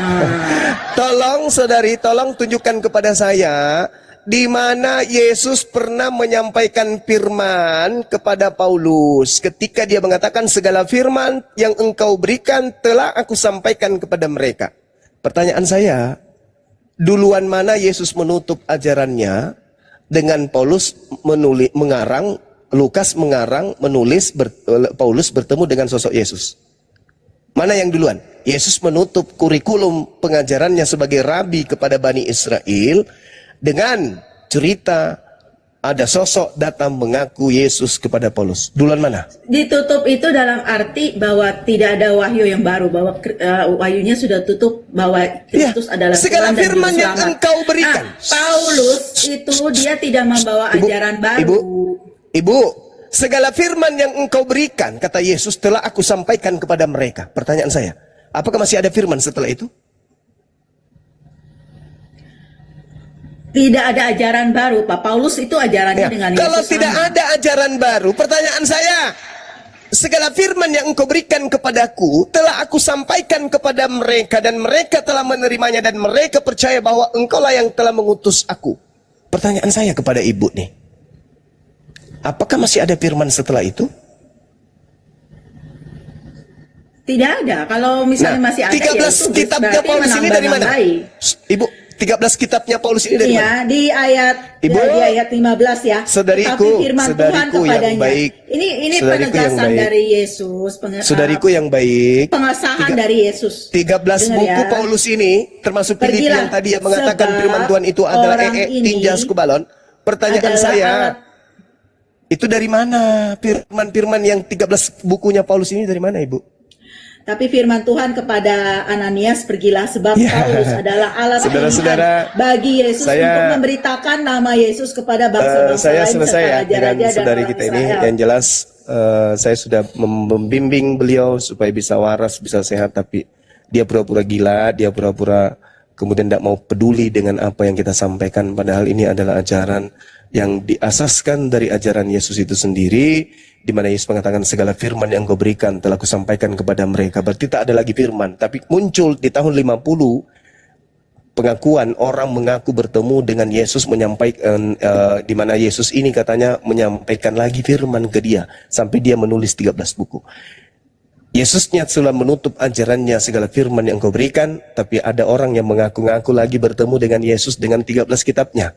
Tolong saudari, tolong tunjukkan kepada saya di mana Yesus pernah menyampaikan firman kepada Paulus ketika dia mengatakan segala firman yang engkau berikan telah aku sampaikan kepada mereka. Pertanyaan saya, duluan mana Yesus menutup ajarannya dengan Paulus mengarang, Lukas mengarang, menulis, Paulus bertemu dengan sosok Yesus. Mana yang duluan? Yesus menutup kurikulum pengajarannya sebagai rabi kepada Bani Israel dengan cerita ada sosok datang mengaku Yesus kepada Paulus. Duluan mana? Ditutup itu dalam arti bahwa tidak ada wahyu yang baru, bahwa wahyunya sudah tutup, bahwa Kristus adalah segala Tuhan dan firman Juru yang Selamat. engkau berikan. Paulus itu dia tidak membawa ajaran baru. Ibu, segala firman yang engkau berikan, kata Yesus, telah aku sampaikan kepada mereka. Pertanyaan saya, apakah masih ada firman setelah itu? Tidak ada ajaran baru, Pak. Paulus itu ajarannya dengan Yesus. Kalau tidak sama. ada ajaran baru, pertanyaan saya, segala firman yang engkau berikan kepadaku telah aku sampaikan kepada mereka dan mereka telah menerimanya dan mereka percaya bahwa engkaulah yang telah mengutus aku. Pertanyaan saya kepada ibu nih, apakah masih ada firman setelah itu? Tidak ada. Kalau misalnya masih ada, 13 ya itu kitabnya berarti Paulus ini dari mana? menambah-nambahi. Ibu, 13 kitabnya Paulus ini dari mana? Iya, di ayat Ibu, di ayat 15 ya. saudariku, Tetapi firman Tuhan saudariku yang kepadanya. baik, Ini saudariku yang penegasan baik. dari Yesus, Saudariku yang baik, pengesahan dari Yesus. 13 Dengar buku ya. Paulus ini, termasuk Filipi Pergilah, yang tadi yang mengatakan sebab firman Tuhan itu adalah orang ini tinjas kubalon. Pertanyaan adalah saya, alat. itu dari mana firman-firman yang 13 bukunya Paulus ini dari mana, Ibu? Tapi firman Tuhan kepada Ananias, pergilah sebab Ya. Paulus adalah alat Saudara-saudara, pilihan bagi Yesus untuk memberitakan nama Yesus kepada bangsa-bangsa Saya lain selesai serta ya dengan raja-raja dan saudari orang kita ini. Israel. Yang jelas saya sudah membimbing beliau supaya bisa waras, bisa sehat, tapi dia pura-pura gila, dia pura-pura kemudian tidak mau peduli dengan apa yang kita sampaikan, padahal ini adalah ajaran yang diasaskan dari ajaran Yesus itu sendiri, di mana Yesus mengatakan segala firman yang kau berikan telah kusampaikan kepada mereka. Berarti tak ada lagi firman, tapi muncul di tahun 50 pengakuan orang mengaku bertemu dengan Yesus, menyampaikan di mana Yesus ini katanya menyampaikan lagi firman ke dia sampai dia menulis 13 buku. Yesusnya sudah menutup ajarannya segala firman yang kau berikan, tapi ada orang yang mengaku-ngaku lagi bertemu dengan Yesus dengan 13 kitabnya.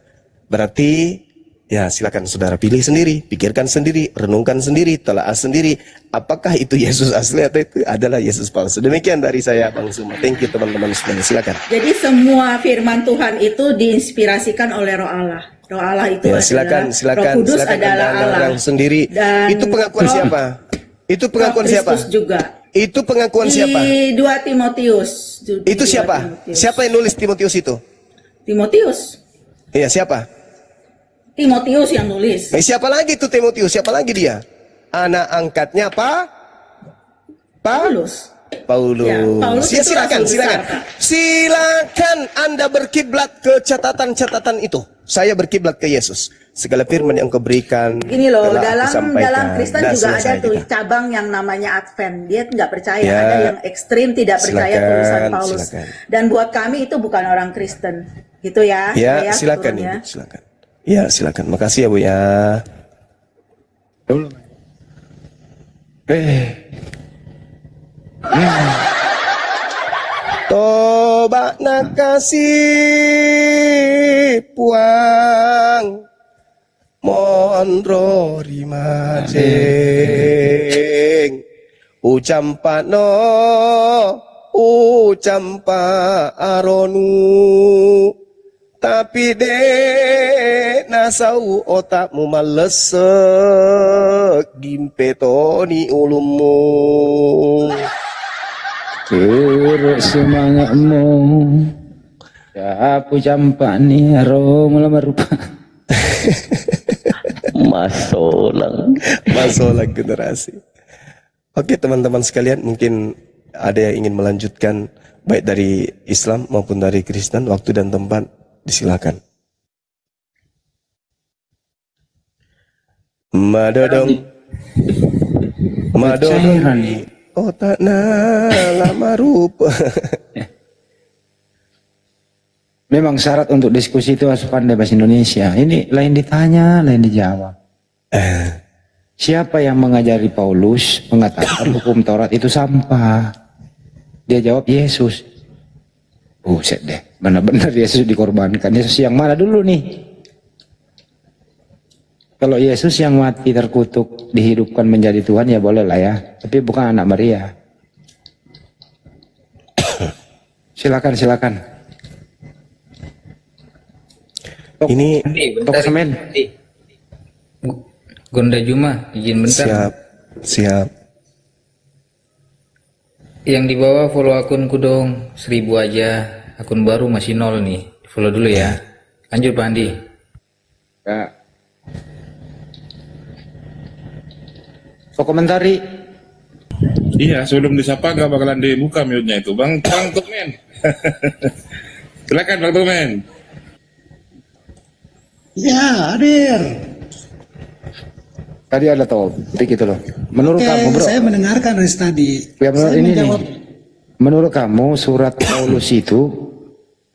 Berarti, ya silakan saudara pilih sendiri, pikirkan sendiri, renungkan sendiri, telaah sendiri. Apakah itu Yesus asli atau itu adalah Yesus palsu? Demikian dari saya, Bang Suma. Thank you teman-teman semuanya, silakan. Jadi semua firman Tuhan itu diinspirasikan oleh Roh Allah. Roh Allah itu Ya, adalah Roh Kudus adalah Allah. orang sendiri. Dan Itu pengakuan siapa? Itu pengakuan Roh siapa? Kristus juga. Itu pengakuan siapa? Di 2 Timotius. Itu siapa? Siapa yang nulis Timotius itu? Timotius. Iya, siapa? Timotius yang nulis. Siapa lagi tuh Timotius? Siapa lagi dia? Anak angkatnya Paulus. Paulus. Ya, Paulus Ya, itu silakan, rasul silakan. besar, Kak. Silakan Anda berkiblat ke catatan-catatan itu. Saya berkiblat ke Yesus. Segala firman yang kau berikan Gini loh, telah aku sampaikan. dalam Kristen Dah juga ada selesai tuh kita. cabang yang namanya Advent. Dia nggak percaya, Ya. ada yang ekstrim tidak percaya Silakan, tulisan Paulus. silakan. Dan buat kami itu bukan orang Kristen, gitu ya. Ya, Saya silakan turunnya. Ibu, silakan. Ya, silakan. Makasih ya Bu ya. Toba nak kasih puang monrori majeng ucampa no ucampa aronu tapi dek nasau otakmu malesek gimpetoni ulummu. Turut semangatmu. Ya aku campak nih aro melamar rupa. Masolang generasi. Oke teman-teman sekalian, mungkin ada yang ingin melanjutkan baik dari Islam maupun dari Kristen, waktu dan tempat disilakan. Madodong Madodong otak lama rupa. Memang syarat untuk diskusi itu harus pandai bahasa Indonesia. Ini lain ditanya, lain dijawab. Siapa yang mengajari Paulus mengatakan hukum Taurat itu sampah? Dia jawab Yesus. Buset deh, benar-benar Yesus dikorbankan. Yesus yang mana dulu nih? Kalau Yesus yang mati terkutuk dihidupkan menjadi Tuhan ya boleh lah ya. Tapi bukan anak Maria. Silakan, silakan. Ini Tok semen. Gonda Juma, izin bentar. siap. Yang di bawah follow akunku dong, 1000 aja. Akun baru masih 0 nih. Follow dulu ya. Lanjut Pak Andi. Ya. So komentari. Iya, sebelum disapa gak bakalan dibuka mute-nya itu. Bang Tukmen. Silakan Bang Tukmen. Ya, hadir. Tadi ada topik itu loh. Menurut Oke, kamu bro, saya mendengarkan dari tadi. ya menurut Saya ini menjawab, nih, menurut kamu surat Paulus itu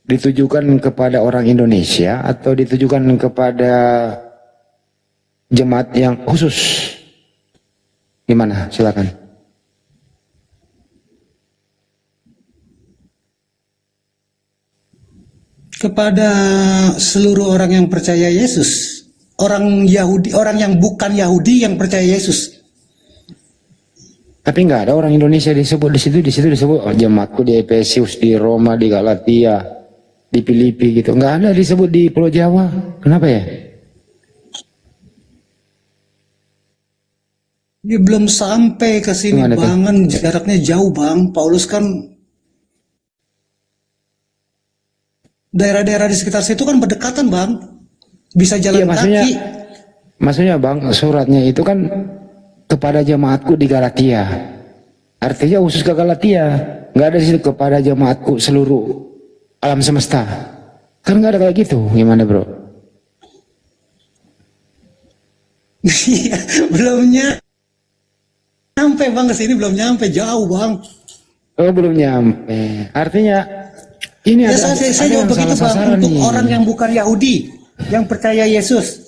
ditujukan kepada orang Indonesia atau ditujukan kepada jemaat yang khusus? Gimana? Silakan. kepada seluruh orang yang percaya Yesus, orang Yahudi, orang yang bukan Yahudi yang percaya Yesus. Tapi nggak ada orang Indonesia disebut di situ disebut oh, jemaatku di Efesus, di Roma, di Galatia, di Filipi gitu. Nggak ada disebut di Pulau Jawa. Kenapa ya? Dia belum sampai ke sini, Gimana tuh? Bang, jaraknya jauh, Bang. Paulus kan daerah-daerah di sekitar situ kan berdekatan, Bang. Bisa jalan Iya, kaki. maksudnya Bang, suratnya itu kan kepada jemaatku di Galatia. Artinya khusus ke Galatia. Nggak ada di situ kepada jemaatku seluruh alam semesta. Kan nggak ada kayak gitu. Gimana bro? Iya, belum nyampe, Bang, ke sini belum nyampe, jauh, Bang. Oh belum nyampe. Artinya ini Ya, ada saya jawab yang begitu, salah Bang, sasaran untuk nih. orang yang bukan Yahudi, yang percaya Yesus.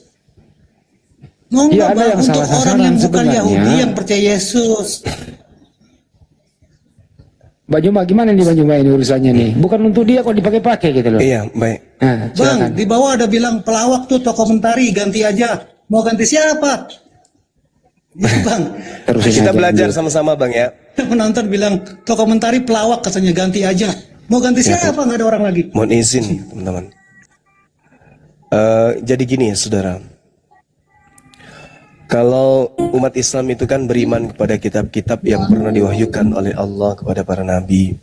Iya, Enggak, ada Bang, yang untuk salah orang sasaran yang bukan sebenarnya. Yahudi yang percaya Yesus. Bang Juma gimana nih Bang Juma ini urusannya nih? Bukan untuk dia kok dipakai-pakai gitu loh. Iya, baik. Nah, Bang, silakan. di bawah ada bilang pelawak tuh tokoh mentari, ganti aja. Mau ganti siapa? Ya, Bang. Terusin Kita aja belajar dulu. sama-sama Bang ya. Penonton bilang tokoh mentari pelawak, katanya ganti aja. Mau ganti siapa? Nggak ada orang lagi. Mohon izin teman-teman. Jadi gini ya saudara. Kalau umat Islam itu kan beriman kepada kitab-kitab yang pernah diwahyukan oleh Allah kepada para nabi.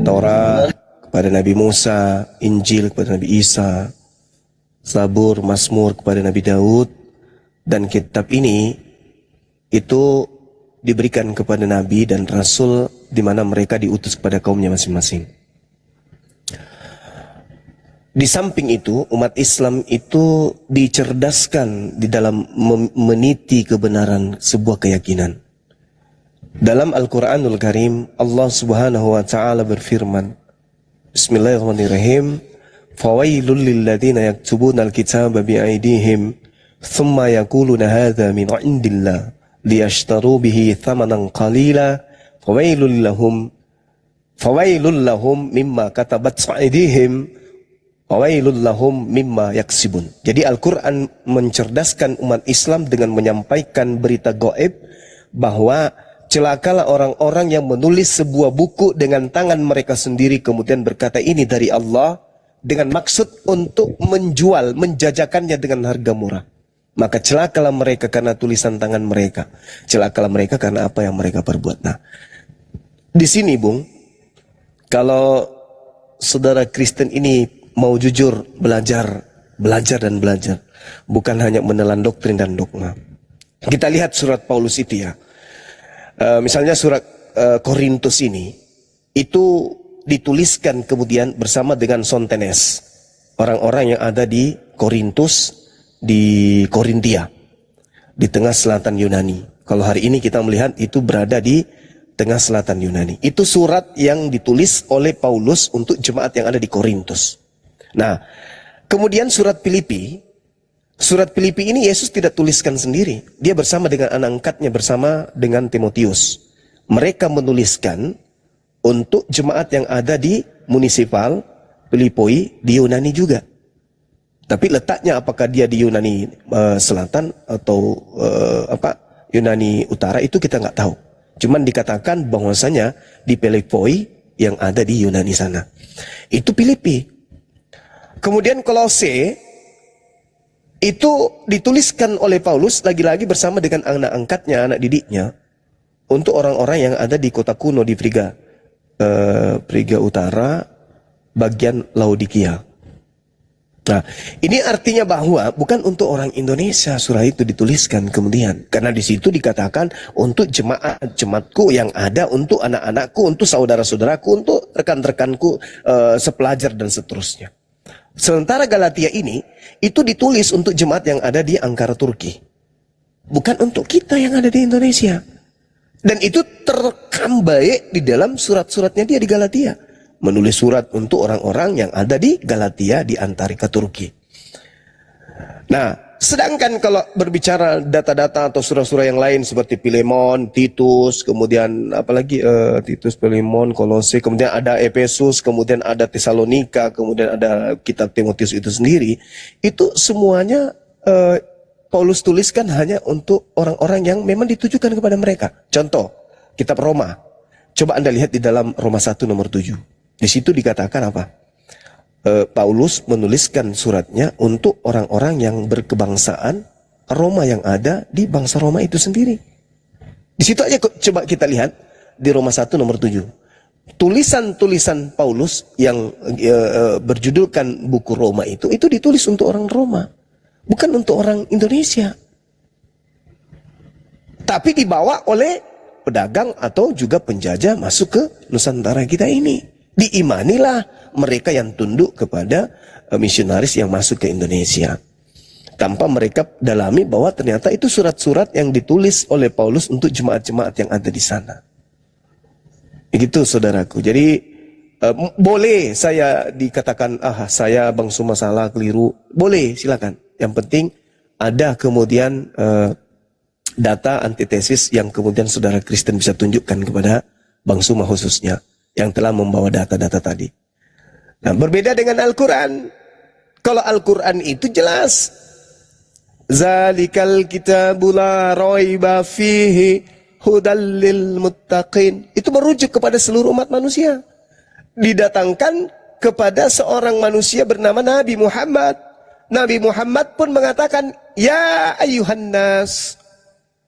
Taurat kepada Nabi Musa, Injil kepada Nabi Isa, Zabur, Mazmur kepada Nabi Daud, dan kitab ini itu diberikan kepada nabi dan rasul di mana mereka diutus kepada kaumnya masing-masing. Di samping itu, umat Islam itu dicerdaskan di dalam meniti kebenaran sebuah keyakinan. Dalam Al-Quranul Karim, Allah Subhanahu wa Ta'ala berfirman, Bismillahirrahmanirrahim, Fawailul lilladina yaktubuna al-kitaba bi'aidihim, thumma yakuluna hadha min indillah, liyashtaru bihi thamanan qalila, fawailul lahum mimma katabat aydihim, fawailul lahum mimma yaksibun. Jadi Al-Quran mencerdaskan umat Islam dengan menyampaikan berita gaib bahwa celakalah orang-orang yang menulis sebuah buku dengan tangan mereka sendiri kemudian berkata ini dari Allah dengan maksud untuk menjual, menjajakannya dengan harga murah. Maka celakalah mereka karena tulisan tangan mereka. Celakalah mereka karena apa yang mereka perbuat. Nah, di sini Bung, kalau saudara Kristen ini mau jujur belajar dan belajar, bukan hanya menelan doktrin dan dogma. Kita lihat surat Paulus itu ya. Misalnya surat Korintus ini, itu dituliskan kemudian bersama dengan Sontenes, orang-orang yang ada di Korintus, di Korintia, di tengah selatan Yunani. Kalau hari ini kita melihat itu berada di tengah selatan Yunani. Itu surat yang ditulis oleh Paulus untuk jemaat yang ada di Korintus. Nah, kemudian surat Filipi ini Yesus tidak tuliskan sendiri. Dia bersama dengan anak angkatnya, bersama dengan Timotius. Mereka menuliskan untuk jemaat yang ada di munisipal Filipoi di Yunani juga. Tapi letaknya apakah dia di Yunani selatan atau Yunani utara itu kita nggak tahu. Cuman dikatakan bahwasanya di Filipoi yang ada di Yunani sana. Itu Filipi. Kemudian Kolose itu dituliskan oleh Paulus lagi-lagi bersama dengan anak angkatnya, anak didiknya, untuk orang-orang yang ada di kota kuno di Friga Utara, bagian Laodikia. Nah, ini artinya bahwa bukan untuk orang Indonesia surah itu dituliskan kemudian, karena di situ dikatakan untuk jemaatku yang ada, untuk anak-anakku, untuk saudara-saudaraku, untuk rekan-rekanku sepelajar dan seterusnya. Sementara Galatia ini itu ditulis untuk jemaat yang ada di Ankara Turki, bukan untuk kita yang ada di Indonesia. Dan itu terekam baik di dalam surat-suratnya dia di Galatia. Menulis surat untuk orang-orang yang ada di Galatia, di Antarika Turki. Nah, sedangkan kalau berbicara data-data atau surah-surah yang lain seperti Filemon, Titus, kemudian apalagi Titus, Filemon, Kolose, kemudian ada Efesus, kemudian ada Tesalonika, kemudian ada kitab Timotius itu sendiri, itu semuanya Paulus tuliskan hanya untuk orang-orang yang memang ditujukan kepada mereka. Contoh, kitab Roma. Coba Anda lihat di dalam Roma 1 nomor 7. Di situ dikatakan apa? Paulus menuliskan suratnya untuk orang-orang yang berkebangsaan Roma yang ada di bangsa Roma itu sendiri. Di situ aja coba kita lihat di Roma 1 nomor 7. Tulisan-tulisan Paulus yang berjudulkan buku Roma itu ditulis untuk orang Roma, bukan untuk orang Indonesia. Tapi dibawa oleh pedagang atau juga penjajah masuk ke Nusantara kita ini. Diimanilah mereka yang tunduk kepada misionaris yang masuk ke Indonesia, tanpa mereka dalami bahwa ternyata itu surat-surat yang ditulis oleh Paulus untuk jemaat-jemaat yang ada di sana. Begitu saudaraku. Jadi boleh saya dikatakan saya Bang Suma salah, keliru, boleh, silakan. Yang penting ada kemudian data antitesis yang kemudian saudara Kristen bisa tunjukkan kepada Bang Suma khususnya. yang telah membawa data-data tadi. Nah, berbeda dengan Al-Quran. Kalau Al-Quran itu jelas. Zalikal kitabu la raiba fihi hudal lil muttaqin. Itu merujuk kepada seluruh umat manusia. Didatangkan kepada seorang manusia bernama Nabi Muhammad. Nabi Muhammad pun mengatakan, ya ayuhan nas,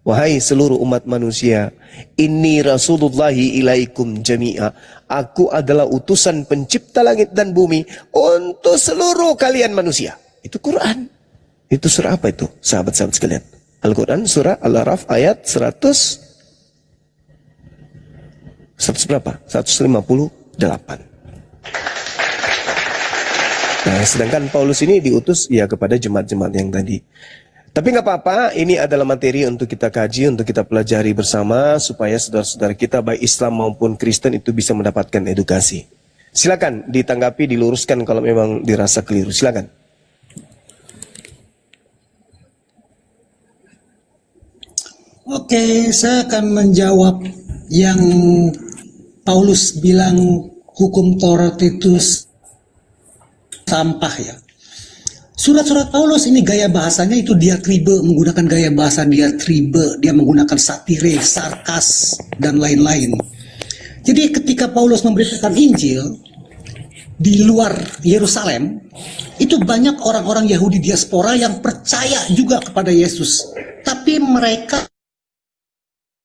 wahai seluruh umat manusia, inni rasulullahi ilaikum jami'a. Aku adalah utusan pencipta langit dan bumi untuk seluruh kalian manusia. Itu Quran. Itu surah apa itu, sahabat-sahabat sekalian? Al-Quran surah Al-Araf ayat 100 berapa? 158. Nah, sedangkan Paulus ini diutus ya kepada jemaat-jemaat yang tadi. Tapi nggak apa-apa, ini adalah materi untuk kita kaji, untuk kita pelajari bersama, supaya saudara-saudara kita baik Islam maupun Kristen itu bisa mendapatkan edukasi. Silakan ditanggapi, diluruskan kalau memang dirasa keliru. Silakan. Oke, saya akan menjawab yang Paulus bilang hukum Taurat itu sampah ya. Surat-surat Paulus ini gaya bahasanya itu diatribe, menggunakan gaya bahasa diatribe, dia menggunakan satire, sarkas, dan lain-lain. Jadi ketika Paulus memberitakan Injil di luar Yerusalem, itu banyak orang-orang Yahudi diaspora yang percaya juga kepada Yesus. Tapi mereka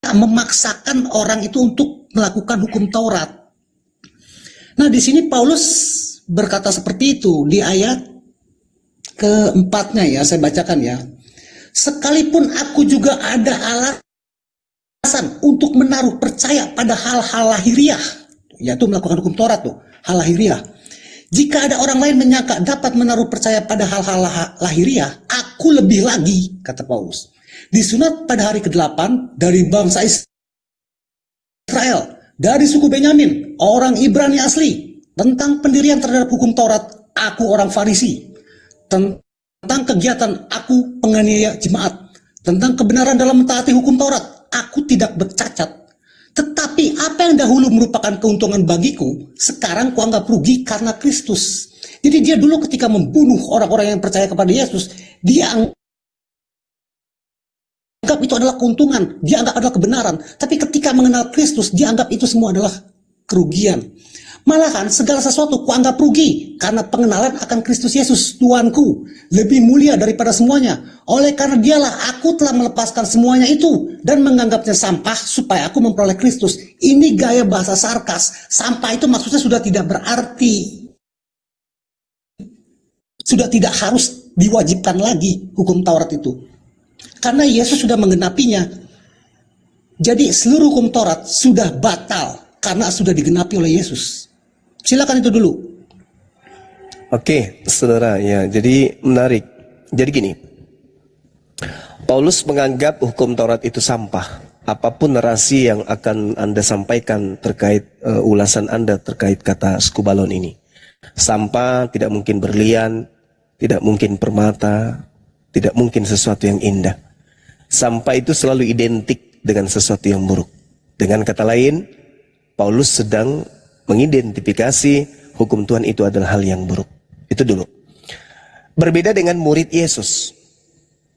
memaksakan orang itu untuk melakukan hukum Taurat. Nah, di sini Paulus berkata seperti itu di ayat keempatnya ya, saya bacakan ya. Sekalipun aku juga ada alasan untuk menaruh percaya pada hal-hal lahiriah, yaitu melakukan hukum Taurat tuh, hal lahiriah. Jika ada orang lain menyangka dapat menaruh percaya pada hal-hal lahiriah, aku lebih lagi, kata Paulus. Disunat pada hari ke-8 dari bangsa Israel, dari suku Benyamin, orang Ibrani asli. Tentang pendirian terhadap hukum Taurat, aku orang Farisi. Tentang kegiatan, aku penganiaya jemaat. Tentang kebenaran dalam mentaati hukum Taurat, aku tidak bercacat. Tetapi apa yang dahulu merupakan keuntungan bagiku, sekarang kuanggap rugi karena Kristus. Jadi dia dulu ketika membunuh orang-orang yang percaya kepada Yesus, dia anggap itu adalah keuntungan, dia anggap adalah kebenaran. Tapi ketika mengenal Kristus, dia anggap itu semua adalah kerugian. Malahan segala sesuatu kuanggap rugi karena pengenalan akan Kristus Yesus Tuanku lebih mulia daripada semuanya. Oleh karena dialah aku telah melepaskan semuanya itu dan menganggapnya sampah supaya aku memperoleh Kristus. Ini gaya bahasa sarkas. Sampah itu maksudnya sudah tidak berarti. Sudah tidak harus diwajibkan lagi hukum Taurat itu. Karena Yesus sudah menggenapinya. Jadi seluruh hukum Taurat sudah batal karena sudah digenapi oleh Yesus. Silakan itu dulu. Oke, saudara, ya, jadi menarik. Jadi gini, Paulus menganggap hukum Taurat itu sampah. Apapun narasi yang akan Anda sampaikan terkait ulasan Anda terkait kata skubalon ini, sampah, tidak mungkin berlian, tidak mungkin permata, tidak mungkin sesuatu yang indah. Sampah itu selalu identik dengan sesuatu yang buruk. Dengan kata lain, Paulus sedang mengidentifikasi hukum Tuhan itu adalah hal yang buruk. Itu dulu. Berbeda dengan murid Yesus.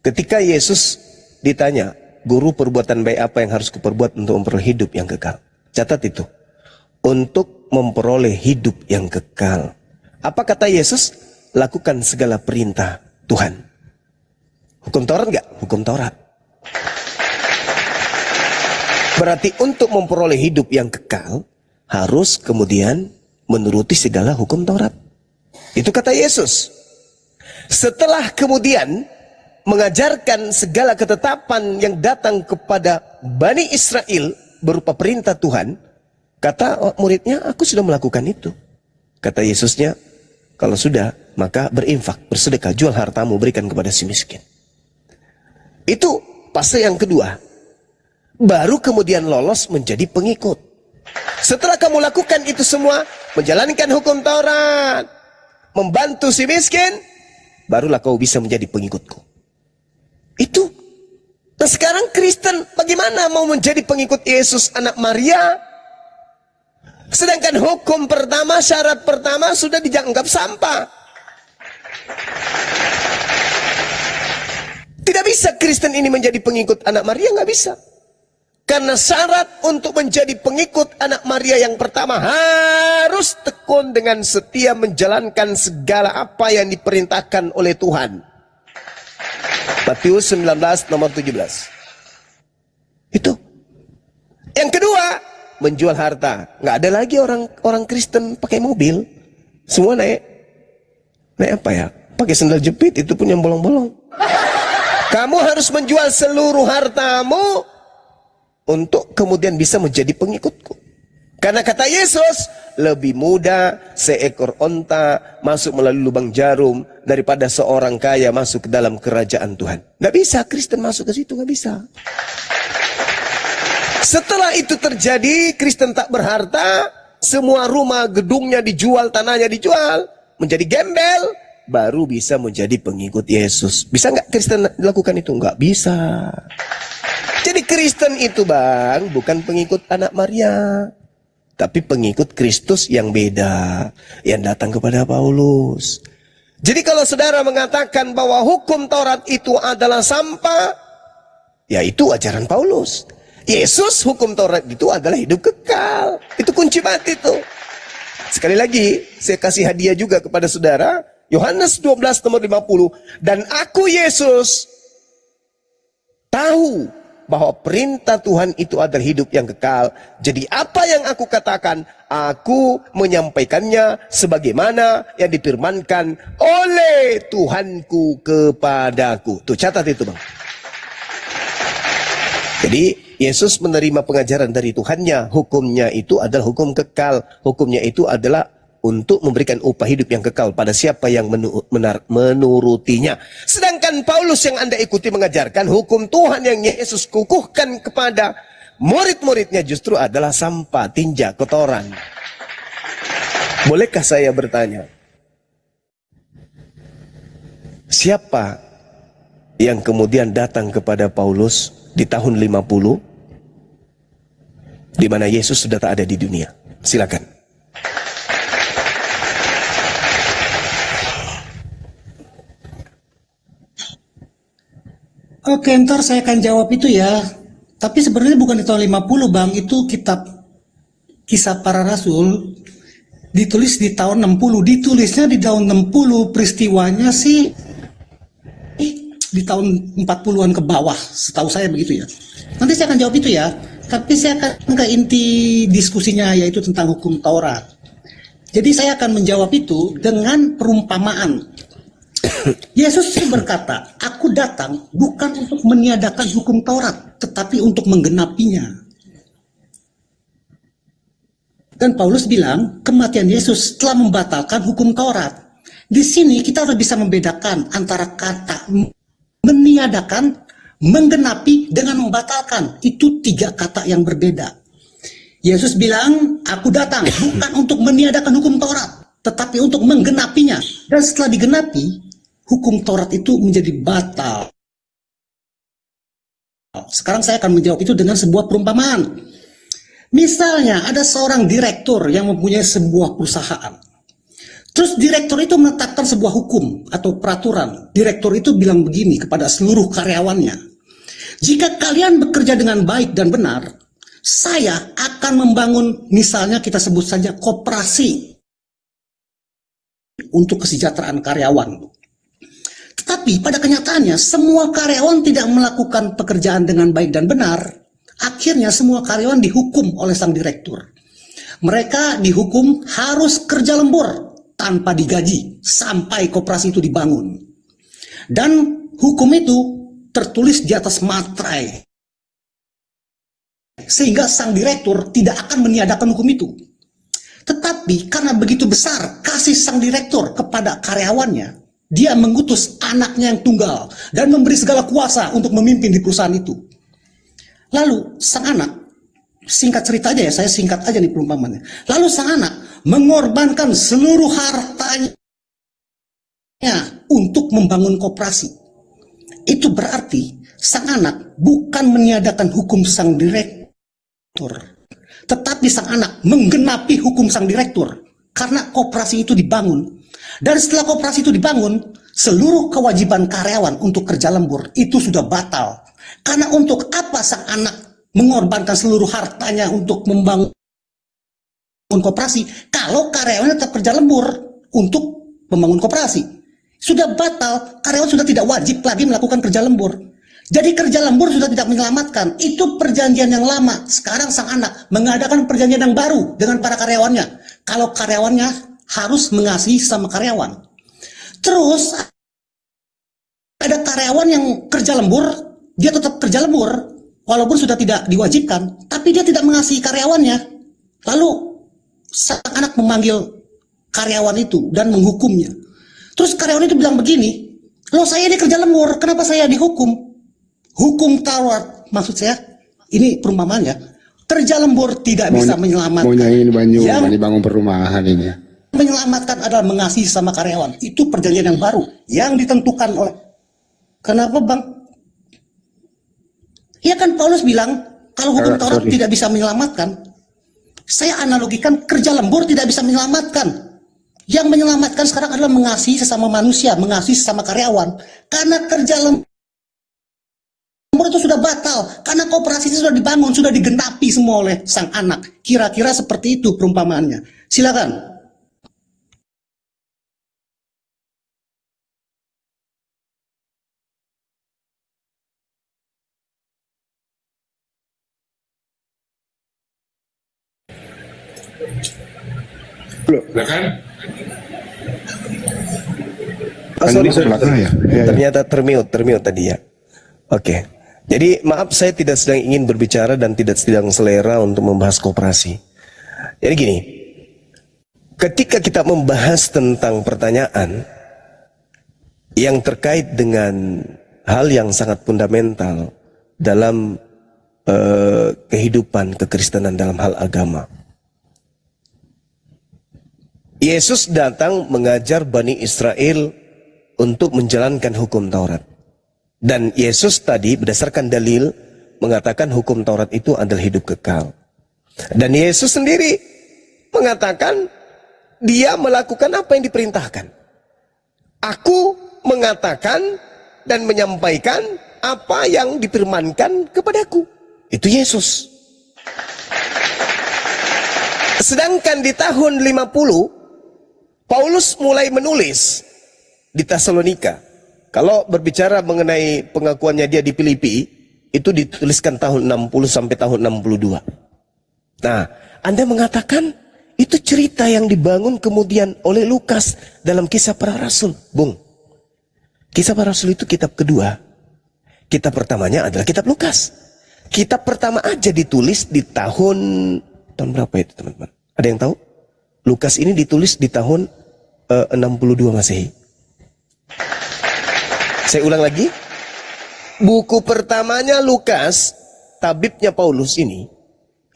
Ketika Yesus ditanya, guru, perbuatan baik apa yang harus kuperbuat untuk memperoleh hidup yang kekal? Catat itu. Untuk memperoleh hidup yang kekal. Apa kata Yesus? Lakukan segala perintah Tuhan. Hukum Taurat enggak? Hukum Taurat. Berarti untuk memperoleh hidup yang kekal, harus kemudian menuruti segala hukum Taurat. Itu kata Yesus. Setelah kemudian mengajarkan segala ketetapan yang datang kepada Bani Israel berupa perintah Tuhan, kata muridnya, aku sudah melakukan itu. Kata Yesusnya, kalau sudah, maka berinfak, bersedekah, jual hartamu, berikan kepada si miskin. Itu fase yang kedua. Baru kemudian lolos menjadi pengikut. Setelah kamu lakukan itu semua, menjalankan hukum Taurat, membantu si miskin, barulah kau bisa menjadi pengikutku. Itu. Nah sekarang Kristen bagaimana mau menjadi pengikut Yesus anak Maria? Sedangkan hukum pertama, syarat pertama sudah dianggap sampah. Tidak bisa Kristen ini menjadi pengikut anak Maria, nggak bisa. Karena syarat untuk menjadi pengikut anak Maria yang pertama harus tekun dengan setia menjalankan segala apa yang diperintahkan oleh Tuhan. Matius 19 nomor 17. Itu. Yang kedua, menjual harta. Nggak ada lagi orang Kristen pakai mobil. Semua naik apa ya? Pakai sandal jepit, itu pun yang bolong-bolong. Kamu harus menjual seluruh hartamu untuk kemudian bisa menjadi pengikutku. Karena kata Yesus, lebih mudah seekor onta masuk melalui lubang jarum daripada seorang kaya masuk ke dalam kerajaan Tuhan. Nggak bisa Kristen masuk ke situ, nggak bisa. Setelah itu terjadi, Kristen tak berharta, semua rumah gedungnya dijual, tanahnya dijual, menjadi gembel, baru bisa menjadi pengikut Yesus. Bisa nggak Kristen lakukan itu? Nggak bisa. Jadi Kristen itu bang, bukan pengikut anak Maria, tapi pengikut Kristus yang beda, yang datang kepada Paulus. Jadi kalau saudara mengatakan bahwa hukum Taurat itu adalah sampah, ya itu ajaran Paulus. Yesus, hukum Taurat itu adalah hidup kekal. Itu kunci mati itu. Sekali lagi, saya kasih hadiah juga kepada saudara. Yohanes 12 nomor 50. Dan aku Yesus tahu bahwa perintah Tuhan itu adalah hidup yang kekal. Jadi apa yang aku katakan, aku menyampaikannya sebagaimana yang difirmankan oleh Tuhanku kepadaku. Tuh catat itu bang. Jadi Yesus menerima pengajaran dari Tuhannya. Hukumnya itu adalah hukum kekal. Hukumnya itu adalah untuk memberikan upah hidup yang kekal pada siapa yang menurutinya. Sedangkan Paulus yang Anda ikuti mengajarkan hukum Tuhan yang Yesus kukuhkan kepada murid-muridnya justru adalah sampah, tinja, kotoran. Bolehkah saya bertanya? Siapa yang kemudian datang kepada Paulus di tahun 50 di mana Yesus sudah tak ada di dunia? Silakan. Oke, ntar saya akan jawab itu ya. Tapi sebenarnya bukan di tahun 50 bang, itu kitab Kisah Para Rasul ditulis di tahun 60. Ditulisnya di tahun 60, peristiwanya sih di tahun 40-an ke bawah, setahu saya begitu ya. Nanti saya akan jawab itu ya. Tapi saya akan ke inti diskusinya, yaitu tentang hukum Taurat. Jadi saya akan menjawab itu dengan perumpamaan. Yesus berkata, aku datang bukan untuk meniadakan hukum Taurat, tetapi untuk menggenapinya. Dan Paulus bilang, kematian Yesus telah membatalkan hukum Taurat. Di sini kita harus bisa membedakan antara kata meniadakan, menggenapi, dengan membatalkan. Itu tiga kata yang berbeda. Yesus bilang, aku datang bukan untuk meniadakan hukum Taurat, tetapi untuk menggenapinya. Dan setelah digenapi, hukum Taurat itu menjadi batal. Sekarang saya akan menjawab itu dengan sebuah perumpamaan. Misalnya ada seorang direktur yang mempunyai sebuah perusahaan. Terus direktur itu menetapkan sebuah hukum atau peraturan. Direktur itu bilang begini kepada seluruh karyawannya. Jika kalian bekerja dengan baik dan benar, saya akan membangun, misalnya kita sebut saja koperasi untuk kesejahteraan karyawan. Tetapi pada kenyataannya semua karyawan tidak melakukan pekerjaan dengan baik dan benar. Akhirnya semua karyawan dihukum oleh sang direktur. Mereka dihukum harus kerja lembur tanpa digaji sampai koperasi itu dibangun. Dan hukum itu tertulis di atas materai. Sehingga sang direktur tidak akan meniadakan hukum itu. Tetapi karena begitu besar kasih sang direktur kepada karyawannya, dia mengutus anaknya yang tunggal dan memberi segala kuasa untuk memimpin di perusahaan itu. Lalu sang anak, singkat cerita aja ya, saya singkat aja nih perumpamannya. Lalu sang anak mengorbankan seluruh hartanya untuk membangun koperasi. Itu berarti sang anak bukan meniadakan hukum sang direktur, Tetapi sang anak menggenapi hukum sang direktur karena koperasi itu dibangun. Dan setelah koperasi itu dibangun, seluruh kewajiban karyawan untuk kerja lembur itu sudah batal. Karena untuk apa sang anak mengorbankan seluruh hartanya untuk membangun koperasi kalau karyawannya tetap kerja lembur untuk membangun koperasi? Sudah batal, karyawan sudah tidak wajib lagi melakukan kerja lembur. Jadi kerja lembur sudah tidak menyelamatkan. Itu perjanjian yang lama. Sekarang sang anak mengadakan perjanjian yang baru dengan para karyawannya. Kalau karyawannya harus mengasihi sama karyawan. Terus ada karyawan yang kerja lembur, dia tetap kerja lembur walaupun sudah tidak diwajibkan, tapi dia tidak mengasihi karyawannya. Lalu sang anak memanggil karyawan itu dan menghukumnya. Terus karyawan itu bilang begini, loh saya ini kerja lembur, kenapa saya dihukum? Hukum Taurat, maksud saya, ini perumpamannya, kerja lembur tidak bisa menyelamatkan. Mau nyanyiin banyu, Yang dibangun perumahan ini. menyelamatkan adalah mengasihi sama karyawan. Itu perjanjian yang baru, yang ditentukan oleh. Kenapa bang? Ya kan Paulus bilang, kalau hukum Taurat tidak bisa menyelamatkan. Saya analogikan kerja lembur tidak bisa menyelamatkan. Yang menyelamatkan sekarang adalah mengasihi sesama manusia, mengasihi sesama karyawan. Karena kerja lembur itu sudah batal, karena koperasi itu sudah dibangun, sudah digenapi semua oleh sang anak. Kira-kira seperti itu perumpamaannya. Silakan. Ya kan? Oh, sorry. Ya. Ternyata termute tadi ya. Oke. Jadi maaf, saya tidak sedang ingin berbicara dan tidak sedang selera untuk membahas koperasi. Jadi gini, ketika kita membahas tentang pertanyaan yang terkait dengan hal yang sangat fundamental dalam kehidupan kekristenan dalam hal agama, Yesus datang mengajar Bani Israel untuk menjalankan hukum Taurat. Dan Yesus tadi berdasarkan dalil mengatakan hukum Taurat itu adalah hidup kekal. Dan Yesus sendiri mengatakan dia melakukan apa yang diperintahkan. Aku mengatakan dan menyampaikan apa yang difirmankan kepadaku. Itu Yesus. Sedangkan di tahun 50 Paulus mulai menulis di Tesalonika. Kalau berbicara mengenai pengakuannya dia di Filipi, itu dituliskan tahun 60 sampai tahun 62. Nah, Anda mengatakan itu cerita yang dibangun kemudian oleh Lukas dalam Kisah Para Rasul. Bung, Kisah Para Rasul itu kitab kedua. Kitab pertamanya adalah kitab Lukas. Kitab pertama aja ditulis di tahun berapa itu teman-teman? Ada yang tahu? Lukas ini ditulis di tahun 62 Masehi. Saya ulang lagi. Buku pertamanya Lukas, tabibnya Paulus ini,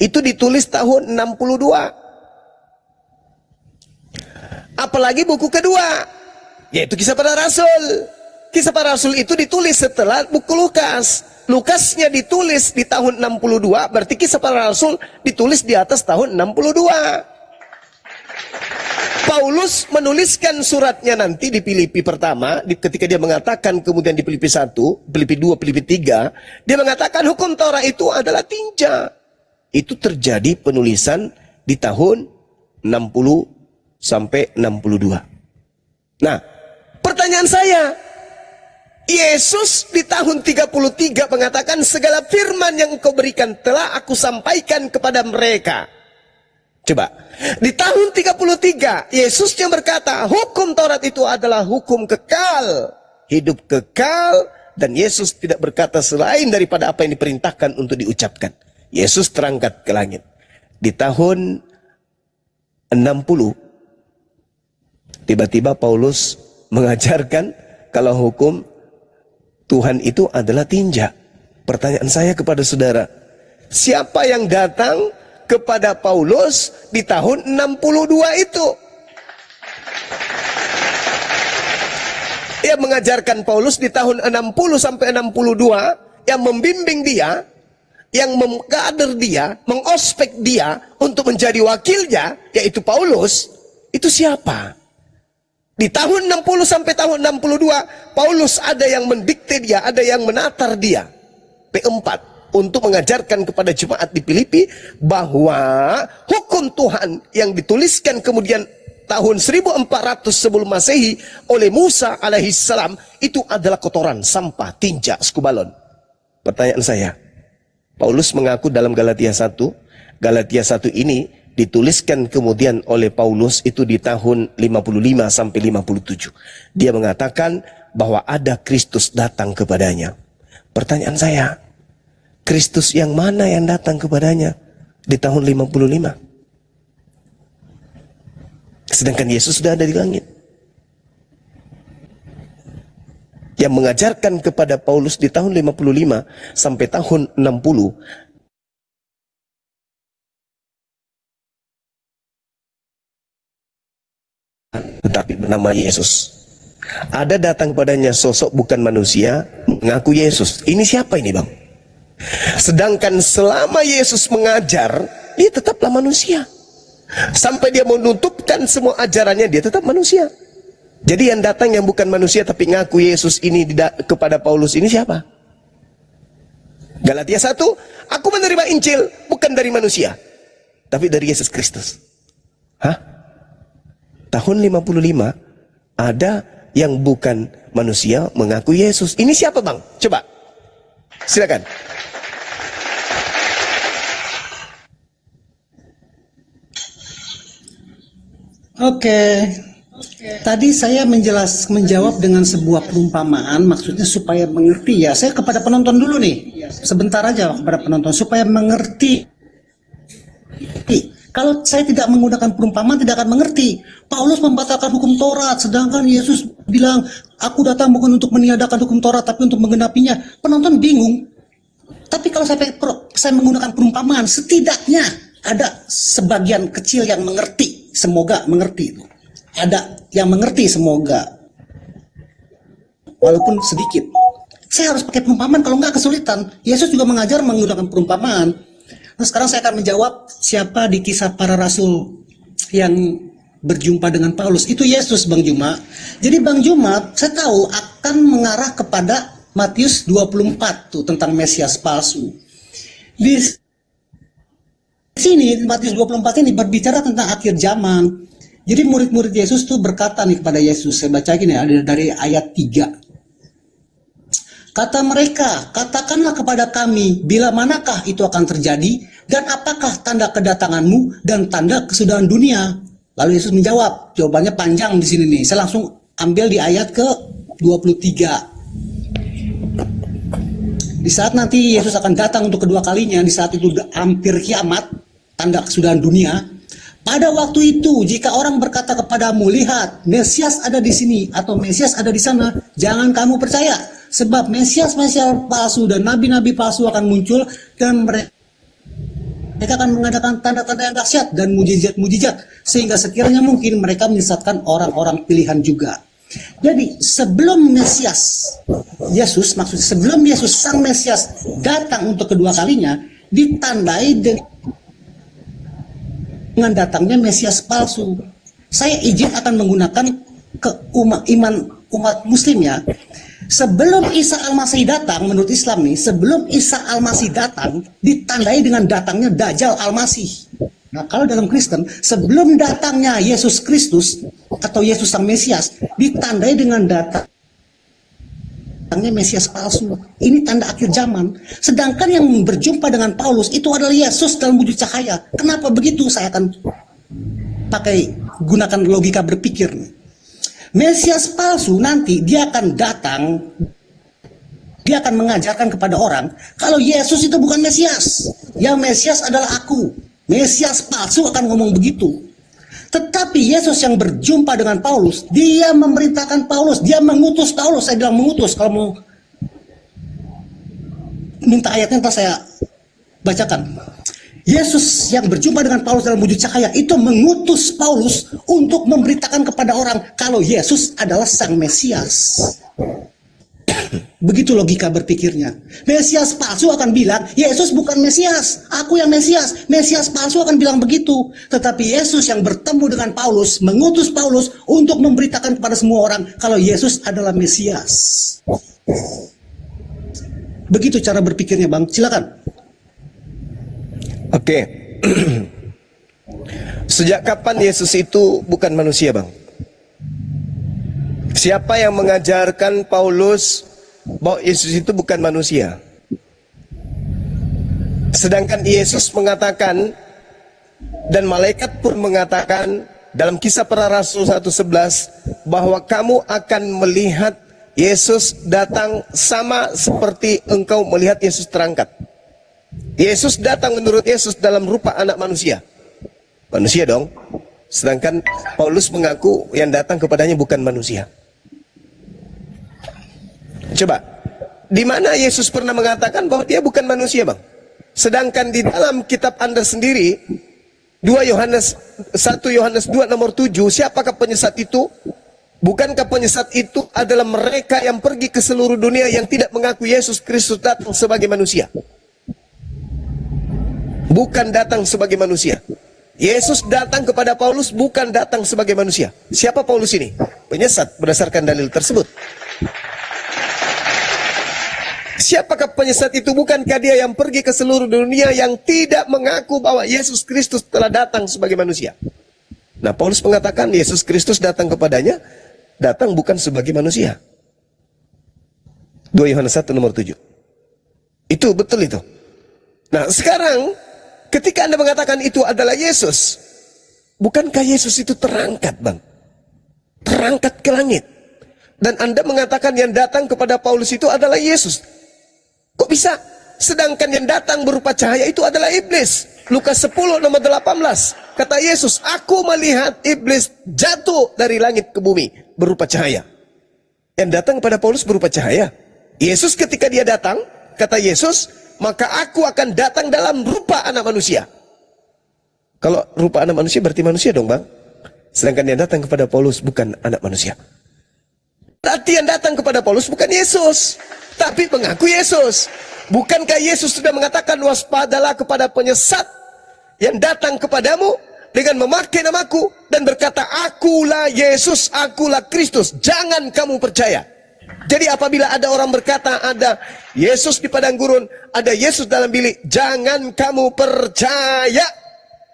itu ditulis tahun 62. Apalagi buku kedua, yaitu Kisah Para Rasul. Kisah Para Rasul itu ditulis setelah buku Lukas. Lukasnya ditulis di tahun 62, berarti Kisah Para Rasul ditulis di atas tahun 62. Paulus menuliskan suratnya nanti di Filipi pertama, ketika dia mengatakan kemudian di Filipi 1, Filipi 2, Filipi 3, dia mengatakan hukum Taurat itu adalah tinja. Itu terjadi penulisan di tahun 60 sampai 62. Nah, pertanyaan saya, Yesus di tahun 33 mengatakan segala firman yang engkau berikan telah aku sampaikan kepada mereka. Coba, di tahun 33 Yesus yang berkata hukum Taurat itu adalah hukum kekal, hidup kekal, dan Yesus tidak berkata selain daripada apa yang diperintahkan untuk diucapkan. Yesus terangkat ke langit. Di tahun 60 tiba-tiba Paulus mengajarkan kalau hukum Tuhan itu adalah tinja. Pertanyaan saya kepada saudara, siapa yang datang kepada Paulus di tahun 62 itu? Ia mengajarkan Paulus di tahun 60 sampai 62, yang membimbing dia yang mengkader dia, mengospek dia untuk menjadi wakilnya, yaitu Paulus, itu siapa? Di tahun 60 sampai tahun 62, Paulus ada yang mendikte dia, ada yang menatar dia. P4, untuk mengajarkan kepada jemaat di Filipi bahwa hukum Tuhan yang dituliskan kemudian tahun 1400 sebelum Masehi oleh Musa alaihissalam itu adalah kotoran, sampah, tinja, skubalon. Pertanyaan saya, Paulus mengaku dalam Galatia 1 ini dituliskan kemudian oleh Paulus itu di tahun 55 sampai 57. Dia mengatakan bahwa ada Kristus datang kepadanya. Pertanyaan saya, Kristus yang mana yang datang kepadanya di tahun 55? Sedangkan Yesus sudah ada di langit. Yang mengajarkan kepada Paulus di tahun 55 sampai tahun 60, tetapi bernama Yesus. Ada datang padanya sosok bukan manusia, mengaku Yesus. Ini siapa ini, Bang? Sedangkan selama Yesus mengajar, dia tetaplah manusia. Sampai dia menutupkan semua ajarannya, dia tetap manusia. Jadi yang datang yang bukan manusia tapi ngaku Yesus ini kepada Paulus ini siapa? Galatia 1, aku menerima Injil bukan dari manusia, tapi dari Yesus Kristus. Hah? Tahun 55 ada yang bukan manusia mengaku Yesus. Ini siapa, Bang? Coba. Silakan. Oke. Tadi saya menjawab dengan sebuah perumpamaan, maksudnya supaya mengerti ya. Saya kepada penonton dulu nih. Sebentar aja kepada penonton supaya mengerti. Kalau saya tidak menggunakan perumpamaan tidak akan mengerti. Paulus membatalkan hukum Taurat, sedangkan Yesus bilang, aku datang bukan untuk meniadakan hukum Taurat, tapi untuk menggenapinya. Penonton bingung. Tapi kalau saya menggunakan perumpamaan, setidaknya ada sebagian kecil yang mengerti. Semoga mengerti. Ada yang mengerti semoga. Walaupun sedikit. Saya harus pakai perumpamaan, kalau nggak kesulitan. Yesus juga mengajar menggunakan perumpamaan. Nah, sekarang saya akan menjawab siapa di kisah para rasul yang berjumpa dengan Paulus. Itu Yesus, Bang Juma. Jadi Bang Juma, saya tahu akan mengarah kepada Matius 24 tuh tentang Mesias palsu. Di sini Matius 24 ini berbicara tentang akhir zaman. Jadi murid-murid Yesus tuh berkata nih kepada Yesus. Saya baca gini ya, dari ayat 3. Kata mereka, katakanlah kepada kami, bila manakah itu akan terjadi, dan apakah tanda kedatanganmu dan tanda kesudahan dunia? Lalu Yesus menjawab, jawabannya panjang di sini nih. Saya langsung ambil di ayat ke 23. Di saat nanti Yesus akan datang untuk kedua kalinya, di saat itu hampir kiamat, tanda kesudahan dunia. Pada waktu itu, jika orang berkata kepadamu, lihat, Mesias ada di sini, atau Mesias ada di sana, jangan kamu percaya. Sebab Mesias palsu dan nabi-nabi palsu akan muncul, dan mereka akan mengadakan tanda-tanda yang dahsyat dan mujizat-mujizat, sehingga sekiranya mungkin mereka menyesatkan orang-orang pilihan juga. Jadi sebelum Mesias, Yesus, maksudnya sebelum Yesus sang Mesias datang untuk kedua kalinya, ditandai dengan datangnya Mesias palsu. Saya izin akan menggunakan iman umat muslim ya. Sebelum Isa Al-Masih datang, menurut Islam nih, sebelum Isa Al-Masih datang, ditandai dengan datangnya Dajjal Al-Masih. Nah, kalau dalam Kristen, sebelum datangnya Yesus Kristus, atau Yesus Sang Mesias, ditandai dengan datangnya Mesias palsu. Ini tanda akhir zaman. Sedangkan yang berjumpa dengan Paulus, itu adalah Yesus dalam wujud cahaya. Kenapa begitu? Saya akan gunakan logika berpikir nih. Mesias palsu nanti dia akan datang, dia akan mengajarkan kepada orang kalau Yesus itu bukan Mesias, yang Mesias adalah aku. Mesias palsu akan ngomong begitu. Tetapi Yesus yang berjumpa dengan Paulus, dia memerintahkan Paulus, dia mengutus Paulus. Saya bilang mengutus, kalau mau minta ayatnya ntar saya bacakan. Yesus yang berjumpa dengan Paulus dalam wujud cahaya itu mengutus Paulus untuk memberitakan kepada orang kalau Yesus adalah Sang Mesias. Begitu logika berpikirnya. Mesias palsu akan bilang, Yesus bukan Mesias, aku yang Mesias. Mesias palsu akan bilang begitu. Tetapi Yesus yang bertemu dengan Paulus, mengutus Paulus untuk memberitakan kepada semua orang kalau Yesus adalah Mesias. Begitu cara berpikirnya, Bang. Silakan. Oke. Sejak kapan Yesus itu bukan manusia, Bang? Siapa yang mengajarkan Paulus bahwa Yesus itu bukan manusia? Sedangkan Yesus mengatakan, dan malaikat pun mengatakan dalam Kisah Para Rasul 1:11 bahwa kamu akan melihat Yesus datang sama seperti engkau melihat Yesus terangkat. Yesus datang menurut Yesus dalam rupa anak manusia. Manusia dong. Sedangkan Paulus mengaku yang datang kepadanya bukan manusia. Coba, di mana Yesus pernah mengatakan bahwa dia bukan manusia, Bang? Sedangkan di dalam kitab Anda sendiri, 1 Yohanes 2 nomor 7, siapakah penyesat itu? Bukankah penyesat itu adalah mereka yang pergi ke seluruh dunia yang tidak mengaku Yesus Kristus datang sebagai manusia? Bukan datang sebagai manusia. Yesus datang kepada Paulus bukan datang sebagai manusia. Siapa Paulus ini? Penyesat berdasarkan dalil tersebut. Siapakah penyesat itu? Bukankah dia yang pergi ke seluruh dunia yang tidak mengaku bahwa Yesus Kristus telah datang sebagai manusia? Nah, Paulus mengatakan Yesus Kristus datang kepadanya, datang bukan sebagai manusia. 2 Yohanes 1 nomor 7. Itu betul itu. Nah, sekarang ketika Anda mengatakan itu adalah Yesus, bukankah Yesus itu terangkat, Bang? Terangkat ke langit. Dan Anda mengatakan yang datang kepada Paulus itu adalah Yesus. Kok bisa? Sedangkan yang datang berupa cahaya itu adalah iblis. Lukas 10 nomor 18. Kata Yesus, aku melihat iblis jatuh dari langit ke bumi berupa cahaya. Yang datang kepada Paulus berupa cahaya. Yesus ketika dia datang, kata Yesus, maka aku akan datang dalam rupa anak manusia. Kalau rupa anak manusia berarti manusia dong, Bang. Sedangkan yang datang kepada Paulus bukan anak manusia. Berarti yang datang kepada Paulus bukan Yesus, tapi mengaku Yesus. Bukankah Yesus sudah mengatakan, waspadalah kepada penyesat yang datang kepadamu dengan memakai namaku dan berkata, akulah Yesus, akulah Kristus, jangan kamu percaya. Jadi apabila ada orang berkata ada Yesus di padang gurun, ada Yesus dalam bilik, jangan kamu percaya.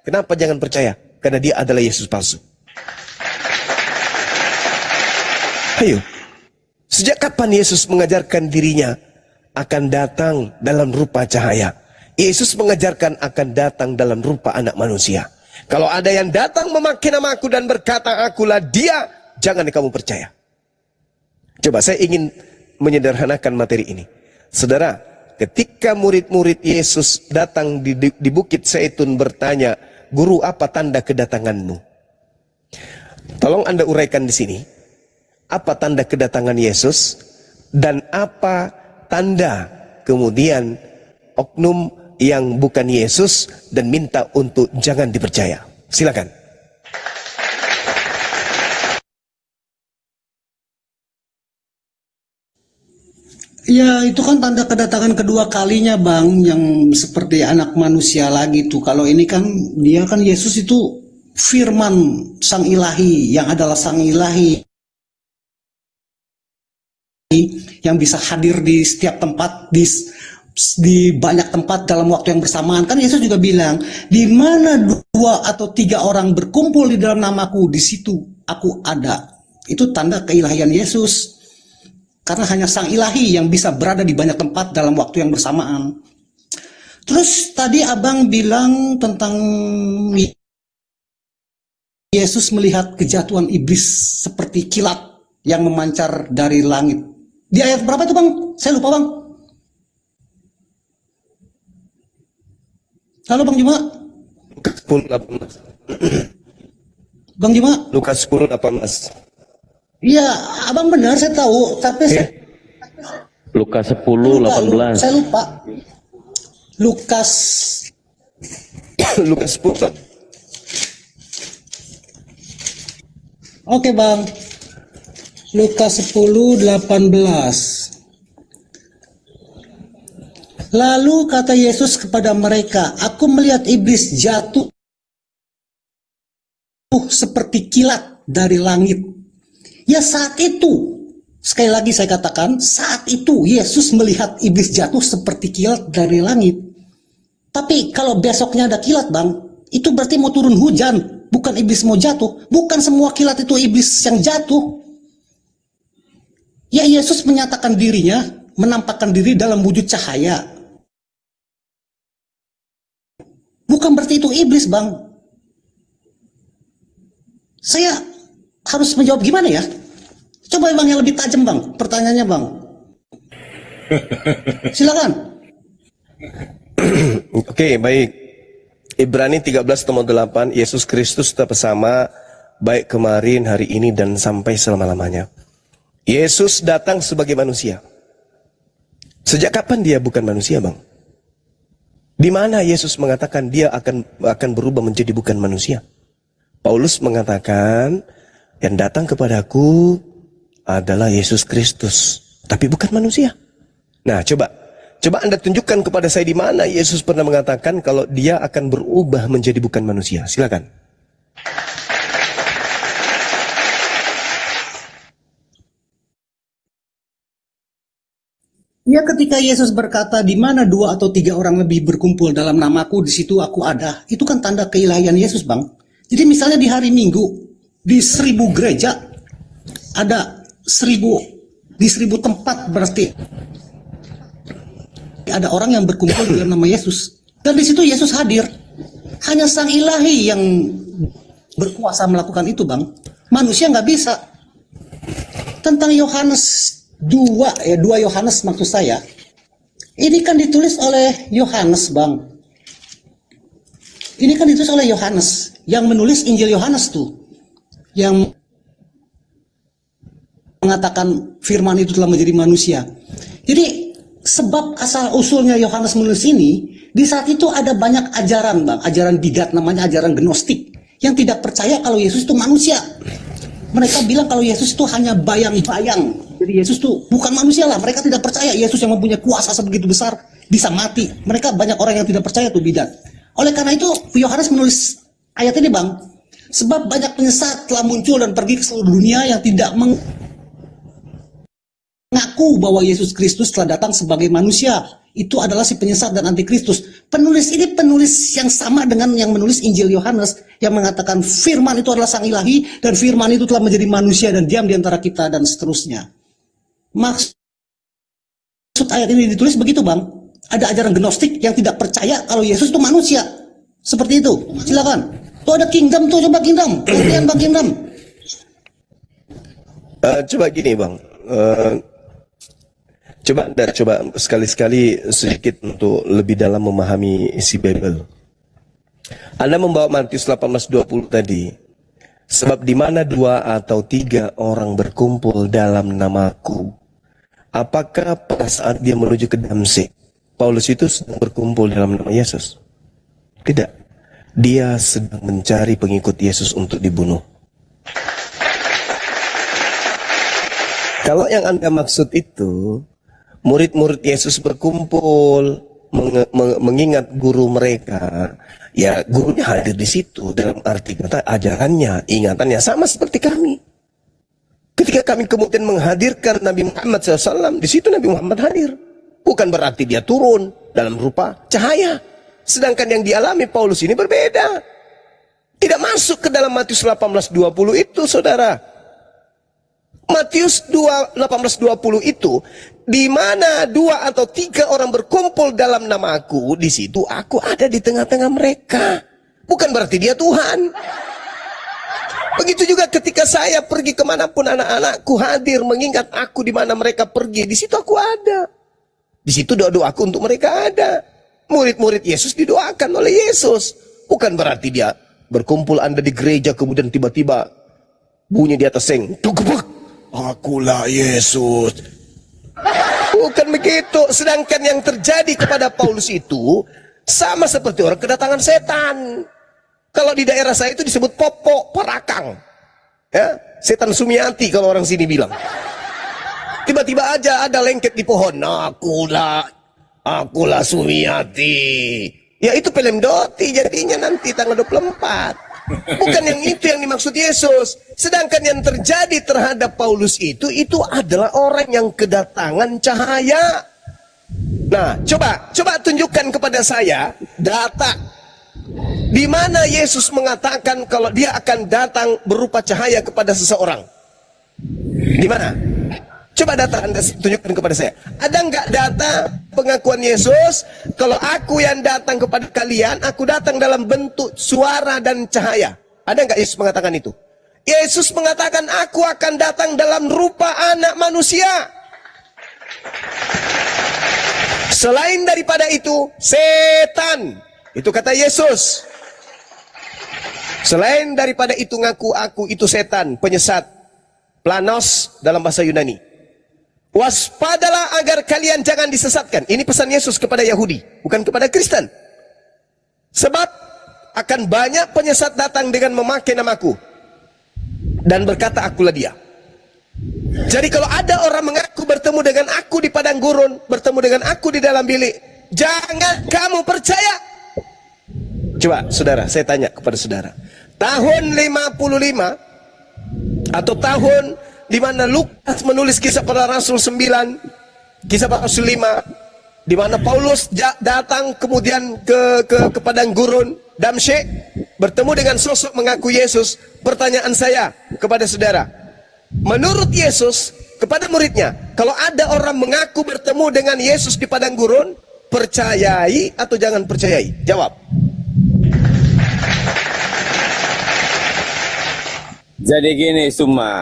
Kenapa jangan percaya? Karena dia adalah Yesus palsu. Ayo. Sejak kapan Yesus mengajarkan dirinya akan datang dalam rupa cahaya? Yesus mengajarkan akan datang dalam rupa anak manusia. Kalau ada yang datang memakai namaku dan berkata akulah dia, jangan kamu percaya. Coba saya ingin menyederhanakan materi ini. Saudara, ketika murid-murid Yesus datang di Bukit Zaitun bertanya, guru apa tanda kedatanganmu? Tolong Anda uraikan di sini. Apa tanda kedatangan Yesus dan apa tanda kemudian oknum yang bukan Yesus dan minta untuk jangan dipercaya? Silakan. Ya, itu kan tanda kedatangan kedua kalinya, Bang, yang seperti anak manusia lagi tuh. Kalau ini kan dia kan Yesus itu firman Sang Ilahi, yang adalah Sang Ilahi yang bisa hadir di setiap tempat, di banyak tempat dalam waktu yang bersamaan. Kan Yesus juga bilang, di mana 2 atau 3 orang berkumpul di dalam namaku, di situ aku ada. Itu tanda keilahian Yesus. Karena hanya Sang Ilahi yang bisa berada di banyak tempat dalam waktu yang bersamaan. Terus tadi Abang bilang tentang Yesus melihat kejatuhan iblis seperti kilat yang memancar dari langit. Di ayat berapa itu, Bang? Saya lupa, Bang. Halo, Bang Juma. Lukas 10:18. Bang Juma. Lukas 10:18. Iya, Abang benar, saya tahu, tapi saya Lukas 10:18. Saya lupa. Lukas Lukas 10. Oke, Bang. Lukas 10:18. Lalu kata Yesus kepada mereka, aku melihat iblis jatuh seperti kilat dari langit. Ya saat itu, sekali lagi saya katakan, saat itu Yesus melihat iblis jatuh seperti kilat dari langit. Tapi kalau besoknya ada kilat bang, itu berarti mau turun hujan, bukan iblis mau jatuh. Bukan semua kilat itu iblis yang jatuh. Ya Yesus menyatakan dirinya, menampakkan diri dalam wujud cahaya. Bukan berarti itu iblis bang. Saya harus menjawab gimana ya? Coba bang yang lebih tajam bang, pertanyaannya bang. Silakan. Oke, baik. Ibrani 13:8, Yesus Kristus tetap bersama, baik kemarin, hari ini, dan sampai selama-lamanya. Yesus datang sebagai manusia. Sejak kapan dia bukan manusia, bang? Di mana Yesus mengatakan dia akan berubah menjadi bukan manusia? Paulus mengatakan, yang datang kepadaku adalah Yesus Kristus, tapi bukan manusia. Nah, coba Anda tunjukkan kepada saya di mana Yesus pernah mengatakan kalau dia akan berubah menjadi bukan manusia. Silakan. Ya ketika Yesus berkata di mana 2 atau 3 orang lebih berkumpul dalam namaku, di situ aku ada. Itu kan tanda keilahian Yesus bang. Jadi misalnya di hari Minggu, di 1000 gereja, ada 1000 tempat berarti ada orang yang berkumpul dalam nama Yesus. Dan di situ Yesus hadir. Hanya Sang Ilahi yang berkuasa melakukan itu bang. Manusia nggak bisa. Tentang Yohanes 2 Yohanes maksud saya. Ini kan ditulis oleh Yohanes bang. Ini kan ditulis oleh Yohanes yang menulis Injil Yohanes tuh, yang mengatakan firman itu telah menjadi manusia. Jadi sebab asal usulnya Yohanes menulis ini, di saat itu ada banyak ajaran bang, ajaran bidat namanya ajaran gnostik yang tidak percaya kalau Yesus itu manusia. Mereka bilang kalau Yesus itu hanya bayang-bayang. Jadi Yesus itu bukan manusia lah. Mereka tidak percaya Yesus yang mempunyai kuasa sebegitu besar bisa mati. Mereka banyak orang yang tidak percaya tuh bidat. Oleh karena itu Yohanes menulis ayat ini bang. Sebab banyak penyesat telah muncul dan pergi ke seluruh dunia yang tidak mengaku bahwa Yesus Kristus telah datang sebagai manusia. Itu adalah si penyesat dan antikristus. Penulis ini penulis yang sama dengan yang menulis Injil Yohanes yang mengatakan firman itu adalah Sang Ilahi dan firman itu telah menjadi manusia dan diam di antara kita dan seterusnya. Maksud ayat ini ditulis begitu bang. Ada ajaran gnostik yang tidak percaya kalau Yesus itu manusia. Seperti itu. Silakan. Tuh ada kingdom tuh, coba kingdom. Kemudian bang kingdom. Coba gini bang. Coba sekali-sekali sedikit untuk lebih dalam memahami isi Bible. Anda membawa Matius 18:20 tadi. Sebab di mana 2 atau 3 orang berkumpul dalam namaku. Apakah pada saat dia menuju ke Damsyik, Paulus itu sedang berkumpul dalam nama Yesus? Tidak. Dia sedang mencari pengikut Yesus untuk dibunuh. Kalau yang Anda maksud itu, murid-murid Yesus berkumpul, mengingat guru mereka, ya gurunya hadir di situ dalam arti kata ajarannya, ingatannya sama seperti kami. Ketika kami kemudian menghadirkan Nabi Muhammad SAW, di situ Nabi Muhammad hadir. Bukan berarti dia turun dalam rupa cahaya. Sedangkan yang dialami Paulus ini berbeda. Tidak masuk ke dalam Matius 18:20 itu, saudara. Matius 18:20 itu, di mana 2 atau 3 orang berkumpul dalam namaku, di situ aku ada di tengah-tengah mereka. Bukan berarti dia Tuhan. Begitu juga ketika saya pergi kemanapun anak-anakku hadir mengingat aku di mana mereka pergi, di situ aku ada. Di situ doa-doaku untuk mereka ada. Murid-murid Yesus didoakan oleh Yesus. Bukan berarti dia berkumpul Anda di gereja kemudian tiba-tiba bunyi di atas seng, tugebek, akulah Yesus. Bukan begitu. Sedangkan yang terjadi kepada Paulus itu sama seperti orang kedatangan setan. Kalau di daerah saya itu disebut popok parakang, ya, setan Sumiati kalau orang sini bilang. Tiba-tiba aja ada lengket di pohon. Akulah Akulah Sumiati. Ya itu film Doti jadinya nanti tanggal 24. Bukan yang itu yang dimaksud Yesus. Sedangkan yang terjadi terhadap Paulus itu adalah orang yang kedatangan cahaya. Nah, coba tunjukkan kepada saya data di mana Yesus mengatakan kalau dia akan datang berupa cahaya kepada seseorang. Di mana? Coba data Anda tunjukkan kepada saya. Ada nggak data pengakuan Yesus kalau aku yang datang kepada kalian, aku datang dalam bentuk suara dan cahaya? Ada nggak Yesus mengatakan itu? Yesus mengatakan aku akan datang dalam rupa anak manusia. Selain daripada itu, setan. Itu kata Yesus. Selain daripada itu ngaku aku itu setan, penyesat. Planos dalam bahasa Yunani. Waspadalah agar kalian jangan disesatkan. Ini pesan Yesus kepada Yahudi, bukan kepada Kristen. Sebab akan banyak penyesat datang dengan memakai namaku dan berkata akulah dia. Jadi kalau ada orang mengaku bertemu dengan aku di padang gurun, bertemu dengan aku di dalam bilik, jangan kamu percaya. Coba saudara, saya tanya kepada saudara. Tahun 55 atau tahun di mana Lukas menulis kisah para Rasul 9, kisah para Rasul 5, di mana Paulus datang kemudian ke padang gurun Damsyik, bertemu dengan sosok mengaku Yesus. Pertanyaan saya kepada saudara, menurut Yesus kepada muridnya, kalau ada orang mengaku bertemu dengan Yesus di padang gurun, percayai atau jangan percayai? Jawab. Jadi gini Suma,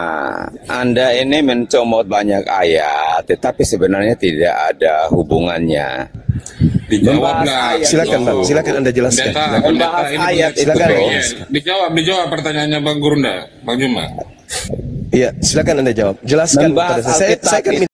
Anda ini mencomot banyak ayat, tetapi sebenarnya tidak ada hubungannya. Dijawablah. Silakan Bang, silakan Anda jelaskan. Membahas ayat itu. Dijawab pertanyaannya Bang Gurunda, Bang Juma. Iya, silakan Anda jawab. Jelaskan kepada saya. Saya akan